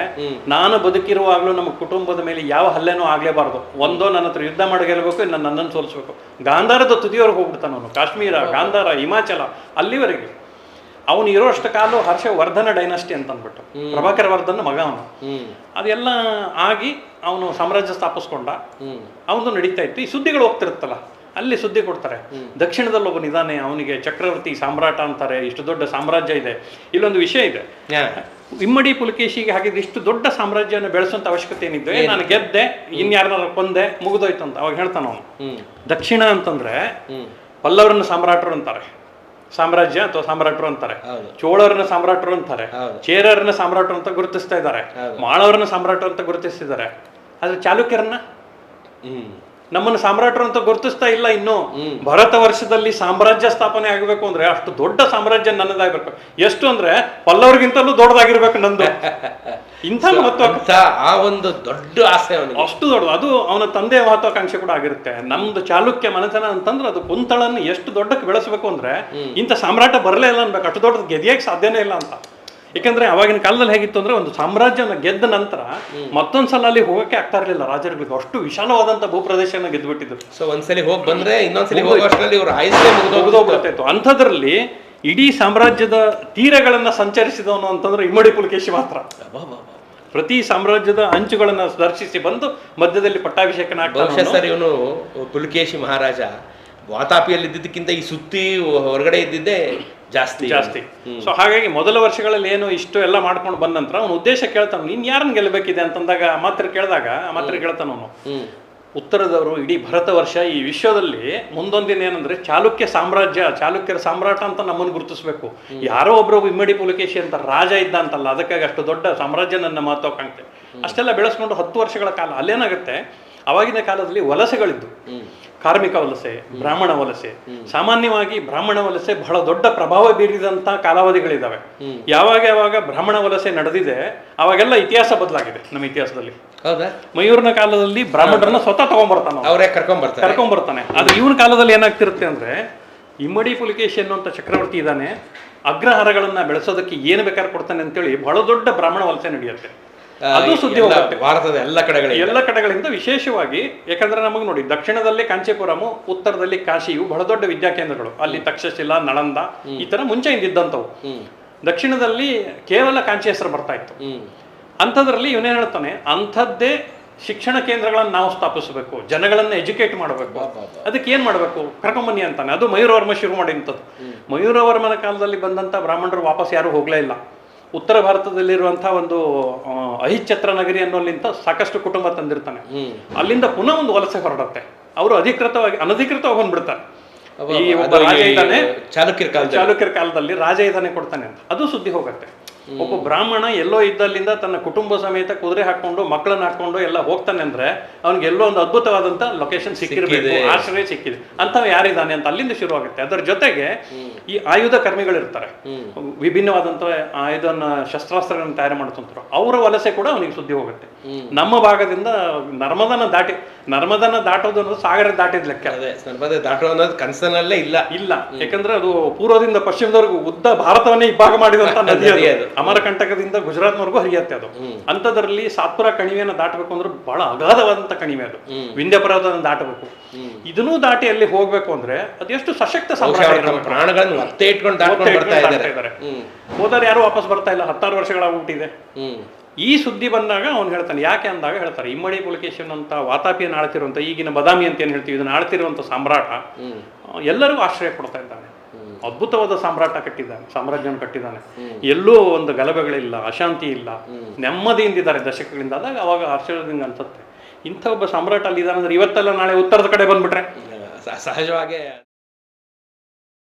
B: ನಾನು ಬದುಕಿರುವಾಗಲೂ ನಮ್ಮ ಕುಟುಂಬದ ಮೇಲೆ ಯಾವ ಹಲ್ಲೆನೂ ಆಗ್ಲೇಬಾರ್ದು, ಒಂದೋ ನನ್ನ ಹತ್ರ ಯುದ್ಧ ಮಾಡಿ ಗೆಲ್ಲಬೇಕು, ನನ್ನನ್ನು ಸೋಲಿಸ್ಬೇಕು. ಗಾಂಧಾರದ ತುದಿಯವರೆಗೆ ಹೋಗ್ಬಿಡ್ತಾನ ಅವನು, ಕಾಶ್ಮೀರ, ಗಾಂಧಾರ, ಹಿಮಾಚಲ, ಅಲ್ಲಿವರೆಗೆ. ಅವನು ಇರೋಷ್ಟು ಕಾಲು ಹರ್ಷವರ್ಧನ ಡೈನಾಸ್ಟಿ ಅಂತ ಅಂದ್ಬಿಟ್ಟು, ಪ್ರಭಾಕರ ವರ್ಧನ ಮಗ ಅವನು. ಅದೆಲ್ಲ ಆಗಿ ಅವನು ಸಾಮ್ರಾಜ್ಯ ಸ್ಥಾಪಿಸ್ಕೊಂಡ, ಅವನು ನಡೀತಾ ಇತ್ತು. ಈ ಸುದ್ದಿಗಳು ಹೋಗ್ತಿರುತ್ತಲ್ಲ, ಅಲ್ಲಿ ಸುದ್ದಿ ಕೊಡ್ತಾರೆ, ದಕ್ಷಿಣದಲ್ಲಿ ಒಬ್ಬನಿದ್ದಾನೆ, ಅವನಿಗೆ ಚಕ್ರವರ್ತಿ ಸಾಮ್ರಾಟ ಅಂತಾರೆ, ಇಷ್ಟು ದೊಡ್ಡ ಸಾಮ್ರಾಜ್ಯ ಇದೆ. ಇಲ್ಲೊಂದು ವಿಷಯ ಇದೆ, ಇಮ್ಮಡಿ ಪುಲಕೇಶಿಗೆ ಹಾಗಿದ್ರೆ ಇಷ್ಟು ದೊಡ್ಡ ಸಾಮ್ರಾಜ್ಯವನ್ನು ಬೆಳೆಸುವಂತ ಅವಶ್ಯಕತೆ ಏನಿದೆ, ನಾನು ಗೆದ್ದೆ, ಇನ್ಯಾರನ್ನಾರ ಕೊಂದೆ, ಮುಗಿದೋಯ್ತು ಅಂತ ಅವಾಗ ಹೇಳ್ತಾನ ಅವನು. ದಕ್ಷಿಣ ಅಂತಂದ್ರೆ ಪಲ್ಲವರನ್ನ ಸಾಮ್ರಾಟರು ಅಂತಾರೆ, ಸಾಮ್ರಾಜ್ಯ ಅಥವಾ ಸಾಮ್ರಾಟರು ಅಂತಾರೆ, ಚೋಳರನ್ನ ಸಾಮ್ರಾಟರು ಅಂತಾರೆ, ಚೇರರನ್ನ ಸಾಮ್ರಾಟರು ಅಂತ ಗುರುತಿಸ್ತಾ ಇದ್ದಾರೆ, ಮಾಳವರನ್ನ ಸಾಮ್ರಾಟರು ಅಂತ ಗುರುತಿಸ್ತಿದ್ದಾರೆ. ಆದ್ರೆ ಚಾಲುಕ್ಯರನ್ನ ನಮ್ಮನ್ನು ಸಾಮ್ರಾಟರು ಅಂತ ಗುರುತಿಸ್ತಾ ಇಲ್ಲ. ಇನ್ನು ಭಾರತ ವರ್ಷದಲ್ಲಿ ಸಾಮ್ರಾಜ್ಯ ಸ್ಥಾಪನೆ ಆಗಬೇಕು ಅಂದ್ರೆ ಅಷ್ಟು ದೊಡ್ಡ ಸಾಮ್ರಾಜ್ಯ ನನ್ನದಾಗಬೇಕು. ಎಷ್ಟು ಅಂದ್ರೆ ಪಲ್ಲವರಿಗಿಂತಲೂ ದೊಡ್ಡದಾಗಿರ್ಬೇಕು ನಂದು. ಇಂಥ
A: ಆ ಒಂದು ದೊಡ್ಡ ಆಸೆ ಅವನಿಗೆ,
B: ಅಷ್ಟು ದೊಡ್ಡದು. ಅದು ಅವನ ತಂದೆಯ ಮಹತ್ವಾಕಾಂಕ್ಷೆ ಕೂಡ ಆಗಿರುತ್ತೆ. ನಮ್ದು ಚಾಲುಕ್ಯ ಮನೆತನ ಅಂತಂದ್ರೆ ಅದು ಕುಂತಳನ್ನು ಎಷ್ಟು ದೊಡ್ಡಕ್ಕೆ ಬೆಳೆಸಬೇಕು ಅಂದ್ರೆ ಇಂಥ ಸಾಮ್ರಾಟ ಬರಲೇ ಇಲ್ಲ ಅನ್ಬೇಕು, ಅಷ್ಟು ದೊಡ್ಡದು ಗೆದಿಯಕ್ಕೆ ಸಾಧ್ಯನೇ ಇಲ್ಲ ಅಂತ. ಯಾಕಂದ್ರೆ ಅವಾಗಿನ ಕಾಲದಲ್ಲಿ ಹೇಗಿತ್ತು ಅಂದ್ರೆ, ಒಂದು ಸಾಮ್ರಾಜ್ಯನ ಗೆದ್ದ ನಂತರ ಮತ್ತೊಂದ್ಸಲ ಅಲ್ಲಿ ಹೋಗಕ್ಕೆ ಆಗ್ತಾ ಇರಲಿಲ್ಲ ರಾಜರುಗಳಿಗೆ, ಅಷ್ಟು ವಿಶಾಲವಾದಂತ ಭೂಪ್ರದೇಶನ ಗೆದ್ದುಬಿಟ್ಟಿದ್ರು.
A: ಸೊ ಒಂದ್ಸಲಿ ಹೋಗಿ ಬಂದ್ರೆ ಇನ್ನೊಂದ್ಸಲಿ ಮುಗಿದೋಗ್ಬಿಡ್ತಾಯಿತ್ತು.
B: ಅಂಥದ್ರಲ್ಲಿ ಇಡೀ ಸಾಮ್ರಾಜ್ಯದ ತೀರಗಳನ್ನ ಸಂಚರಿಸಿದವನು ಅಂತಂದ್ರೆ ಇಮ್ಮಡಿ ಪುಲಕೇಶಿ ಮಾತ್ರ. ಪ್ರತಿ ಸಾಮ್ರಾಜ್ಯದ ಅಂಚುಗಳನ್ನ ದರ್ಶಿಸಿ ಬಂದು ಮಧ್ಯದಲ್ಲಿ ಪಟ್ಟಾಭಿಷೇಕನ
A: ಇವನು ಪುಲಕೇಶಿ ಮಹಾರಾಜ ವಾತಾಪಿಯಲ್ಲಿ ಇದ್ದಿದ್ದಕ್ಕಿಂತ ಈ ಸುತ್ತಿ ಹೊರಗಡೆ ಇದ್ದಿದ್ದೇ ಜಾಸ್ತಿ.
B: ಸೊ ಹಾಗಾಗಿ ಮೊದಲ ವರ್ಷಗಳಲ್ಲಿ ಏನು ಇಷ್ಟು ಎಲ್ಲ ಮಾಡ್ಕೊಂಡು ಬಂದ ನಂತರ ಅವನ ಉದ್ದೇಶ ಕೇಳ್ತಾನ, ನೀನ್ ಯಾರನ್ನ ಗೆಲ್ಲಬೇಕಿದೆ ಅಂತಂದಾಗ ಮಾತ್ರ ಕೇಳ್ತಾನ ಅವನು. ಉತ್ತರದವರು ಇಡೀ ಭರತ ವರ್ಷ ಈ ವಿಶ್ವದಲ್ಲಿ ಮುಂದೊಂದಿನ ಏನಂದ್ರೆ ಚಾಲುಕ್ಯರ ಸಾಮ್ರಾಟ ಅಂತ ನಮ್ಮನ್ನು ಗುರುತಿಸ್ಬೇಕು. ಯಾರೋ ಒಬ್ರು ಇಮ್ಮಡಿ ಪುಲಕೇಶಿ ಅಂತ ರಾಜ ಇದ್ದ ಅಂತಲ್ಲ, ಅದಕ್ಕಾಗಿ ಅಷ್ಟು ದೊಡ್ಡ ಸಾಮ್ರಾಜ್ಯ ನನ್ನ ಮಹತ್ವಾಕಾಂಕ್ಷೆ. ಅಷ್ಟೆಲ್ಲ ಬೆಳೆಸ್ಕೊಂಡು 10 ವರ್ಷಗಳ ಕಾಲ ಅಲ್ಲೇನಾಗುತ್ತೆ, ಅವಾಗಿನ ಕಾಲದಲ್ಲಿ ವಲಸೆಗಳಿದ್ದು, ಕಾರ್ಮಿಕ ವಲಸೆ, ಬ್ರಾಹ್ಮಣ ವಲಸೆ. ಸಾಮಾನ್ಯವಾಗಿ ಬ್ರಾಹ್ಮಣ ವಲಸೆ ಬಹಳ ದೊಡ್ಡ ಪ್ರಭಾವ ಬೀರಿದಂತ ಕಾಲಾವಧಿಗಳಿದಾವೆ. ಯಾವಾಗ ಬ್ರಾಹ್ಮಣ ವಲಸೆ ನಡೆದಿದೆ ಅವಾಗೆಲ್ಲ ಇತಿಹಾಸ ಬದಲಾಗಿದೆ ನಮ್ಮ ಇತಿಹಾಸದಲ್ಲಿ. ಮಯೂರನ ಕಾಲದಲ್ಲಿ ಬ್ರಾಹ್ಮಣರನ್ನ ಸ್ವತಃ ತಗೊಂಡ್ಬರ್ತಾನೆ,
A: ಅವರೇ ಕರ್ಕೊಂಡ್ಬರ್ತಾನೆ.
B: ಆದ್ರೆ ಇವನ ಕಾಲದಲ್ಲಿ ಏನಾಗ್ತಿರುತ್ತೆ ಅಂದ್ರೆ, ಇಮ್ಮಡಿ ಪುಲಿಕೇಶಿ ಅನ್ನುವಂಥ ಚಕ್ರವರ್ತಿ ಇದ್ದಾನೆ, ಅಗ್ರಹಾರಗಳನ್ನ ಬೆಳೆಸೋದಕ್ಕೆ ಏನು ಬೇಕಾದ್ರೆ ಕೊಡ್ತಾನೆ ಅಂತೇಳಿ ಬಹಳ ದೊಡ್ಡ ಬ್ರಾಹ್ಮಣ ವಲಸೆ ನಡೆಯುತ್ತೆ. ಅದು ಸುದ್ದಿ ಹೋಗುತ್ತೆ
A: ಭಾರತದ ಎಲ್ಲ ಕಡೆಗಳಿಂದ
B: ವಿಶೇಷವಾಗಿ. ಯಾಕಂದ್ರೆ ನಮಗೆ ನೋಡಿ, ದಕ್ಷಿಣದಲ್ಲಿ ಕಾಂಚೀಪುರಮು, ಉತ್ತರದಲ್ಲಿ ಕಾಶಿಯು ಬಹಳ ದೊಡ್ಡ ವಿದ್ಯಾಕೇಂದ್ರಗಳು. ಅಲ್ಲಿ ತಕ್ಷಶಿಲಾ, ನಳಂದ ಈ ತರ ಮುಂಚೆಯಿಂದ ಇದ್ದಂಥವು. ದಕ್ಷಿಣದಲ್ಲಿ ಕೇವಲ ಕಾಂಚಿ ಹೆಸರು ಬರ್ತಾ ಇತ್ತು. ಅಂಥದ್ರಲ್ಲಿ ಇವನೇನ್ ಹೇಳ್ತಾನೆ, ಅಂಥದ್ದೇ ಶಿಕ್ಷಣ ಕೇಂದ್ರಗಳನ್ನು ನಾವು ಸ್ಥಾಪಿಸಬೇಕು, ಜನಗಳನ್ನ ಎಜುಕೇಟ್ ಮಾಡಬೇಕು. ಅದಕ್ಕೆ ಏನ್ ಮಾಡಬೇಕು, ಕರ್ಕೊಂಬನ್ನಿ ಅಂತಾನೆ. ಅದು ಮಯೂರವರ್ಮ ಶುರು ಮಾಡಿಂಥದ್ದು. ಮಯೂರವರ್ಮನ ಕಾಲದಲ್ಲಿ ಬಂದಂತ ಬ್ರಾಹ್ಮಣರು ವಾಪಸ್ ಯಾರು ಹೋಗ್ಲೇ ಇಲ್ಲ. ಉತ್ತರ ಭಾರತದಲ್ಲಿರುವಂತಹ ಒಂದು ಅಹಿಚ್ಛತ್ರ ನಗರಿ ಅನ್ನೋಲ್ಲಿಂದ ಸಾಕಷ್ಟು ಕುಟುಂಬ ತಂದಿರ್ತಾನೆ. ಅಲ್ಲಿಂದ ಪುನಃ ಒಂದು ವಲಸೆ ಹೊರಡುತ್ತೆ. ಅವರು ಅನಧಿಕೃತವಾಗಿ ಬಂದ್ಬಿಡ್ತಾರೆ. ಈ ಒಬ್ಬ ರಾಜ ಇದ್ದಾನೆ, ಚಾಲುಕ್ಯರ ಕಾಲದಲ್ಲಿ ರಾಜ ಇದ್ದಾನೆ ಕೊಡ್ತಾನೆ ಅಂತ, ಅದು ಸುದ್ದಿ ಹೋಗುತ್ತೆ. ಒಬ್ಬ ಬ್ರಾಹ್ಮಣ ಎಲ್ಲೋ ಇದ್ದಲ್ಲಿಂದ ತನ್ನ ಕುಟುಂಬ ಸಮೇತ ಕುದುರೆ ಹಾಕೊಂಡು ಮಕ್ಕಳನ್ನ ಹಾಕೊಂಡು ಎಲ್ಲ ಹೋಗ್ತಾನೆ ಅಂದ್ರೆ ಅವನಿಗೆ ಎಲ್ಲೋ ಒಂದು ಅದ್ಭುತವಾದಂತ ಲೊಕೇಶನ್ ಸಿಕ್ಕಿರಬೇಕು, ಆಶ್ರಯ ಸಿಕ್ಕಿದೆ ಅಂತವ ಯಾರಿದ್ದಾನೆ ಅಂತ ಅಲ್ಲಿಂದ ಶುರು ಆಗುತ್ತೆ. ಅದರ ಜೊತೆಗೆ ಈ ಆಯುಧ ಕರ್ಮಿಗಳಿರ್ತಾರೆ, ವಿಭಿನ್ನವಾದಂತ ಆಯುಧನ ಶಸ್ತ್ರಾಸ್ತ್ರಗಳನ್ನ ತಯಾರು ಮಾಡ್ತಂತಾರೆ, ಅವರ ವಲಸೆ ಕೂಡ ಅವನಿಗೆ ಸುದ್ದಿ ಹೋಗುತ್ತೆ. ನಮ್ಮ ಭಾಗದಿಂದ ನರ್ಮದನ ದಾಟೋದು ಅನ್ನೋದು ಸಾಗರ ದಾಟಿದ ಲೆಕ್ಕ.
A: ದಾಟೋ ಅನ್ನೋದು ಕನಸನಲ್ಲೇ ಇಲ್ಲ.
B: ಯಾಕಂದ್ರೆ ಅದು ಪೂರ್ವದಿಂದ ಪಶ್ಚಿಮದವರೆಗೂ ಉದ್ದ ಭಾರತವನ್ನೇ ಇಬ್ಬಾಗ ಮಾಡಿದಂತ ನದಿ ಅದು. ಅಮರಕಂಟಕದಿಂದ ಗುಜರಾತ್ವರೆಗೂ ಹರಿಯುತ್ತೆ ಅದು. ಅಂತದ್ರಲ್ಲಿ ಸಾತ್ಪುರ ಕಣಿವೆಯನ್ನು ದಾಟಬೇಕು ಅಂದ್ರೆ ಬಹಳ ಅಗಾಧವಾದಂತ ಕಣಿವೆ ಅದು. ವಿಂಧ್ಯ ಪರ್ವತವನ್ನು ದಾಟಬೇಕು. ಇದನ್ನೂ ದಾಟಿ ಅಲ್ಲಿ ಹೋಗ್ಬೇಕು ಅಂದ್ರೆ ಅದೆಷ್ಟು ಸಶಕ್ತ
A: ಪ್ರಾಣಗಳನ್ನು ಮತ್ತೆ ಇಟ್ಕೊಂಡು ದಾಟ್ತಾ
B: ಇದ್ದಾರೆ. ಹೋದರೆ ಯಾರು ವಾಪಸ್ ಬರ್ತಾ ಇಲ್ಲ, 16 ವರ್ಷಗಳಾಗ್ಬಿಟ್ಟಿದೆ. ಈ ಸುದ್ದಿ ಬಂದಾಗ ಅವ್ನು ಹೇಳ್ತಾನೆ, ಯಾಕೆ ಅಂದಾಗ ಹೇಳ್ತಾರೆ, ಇಮ್ಮಡಿ ಪುಲಿಕೇಶನ್ ಅಂತ ವಾತಾಪಿಯನ್ನು ಆಳ್ತಿರುವಂತ, ಈಗಿನ ಬದಾಮಿ ಅಂತ ಏನ್ ಹೇಳ್ತೀವಿ, ಇದನ್ನ ಆಳ್ತಿರುವಂತ ಸಾಮ್ರಾಟ ಎಲ್ಲರಿಗೂ ಆಶ್ರಯ ಕೊಡ್ತಾ ಇದ್ದಾನೆ. ಅದ್ಭುತವಾದ ಸಾಮ್ರಾಜ್ಯವನ್ನು ಕಟ್ಟಿದ್ದಾನೆ. ಎಲ್ಲೂ ಒಂದು ಗಲಭೆಗಳಿಲ್ಲ, ಅಶಾಂತಿ ಇಲ್ಲ, ನೆಮ್ಮದಿಯಿಂದಿದ್ದಾರೆ ದಶಕಗಳಿಂದ. ಆದಾಗ ಅವಾಗ ಆಶ್ಚರ್ಯದಿಂದ ಅನ್ಸುತ್ತೆ, ಇಂಥ ಒಬ್ಬ ಸಾಮ್ರಾಟ ಅಲ್ಲಿ ಇದ್ದಾನೆ ಅಂದ್ರೆ ಇವತ್ತೆಲ್ಲ ನಾಳೆ ಉತ್ತರದ ಕಡೆ ಬಂದ್ಬಿಟ್ರೆ
A: ಸಹಜವಾಗಿ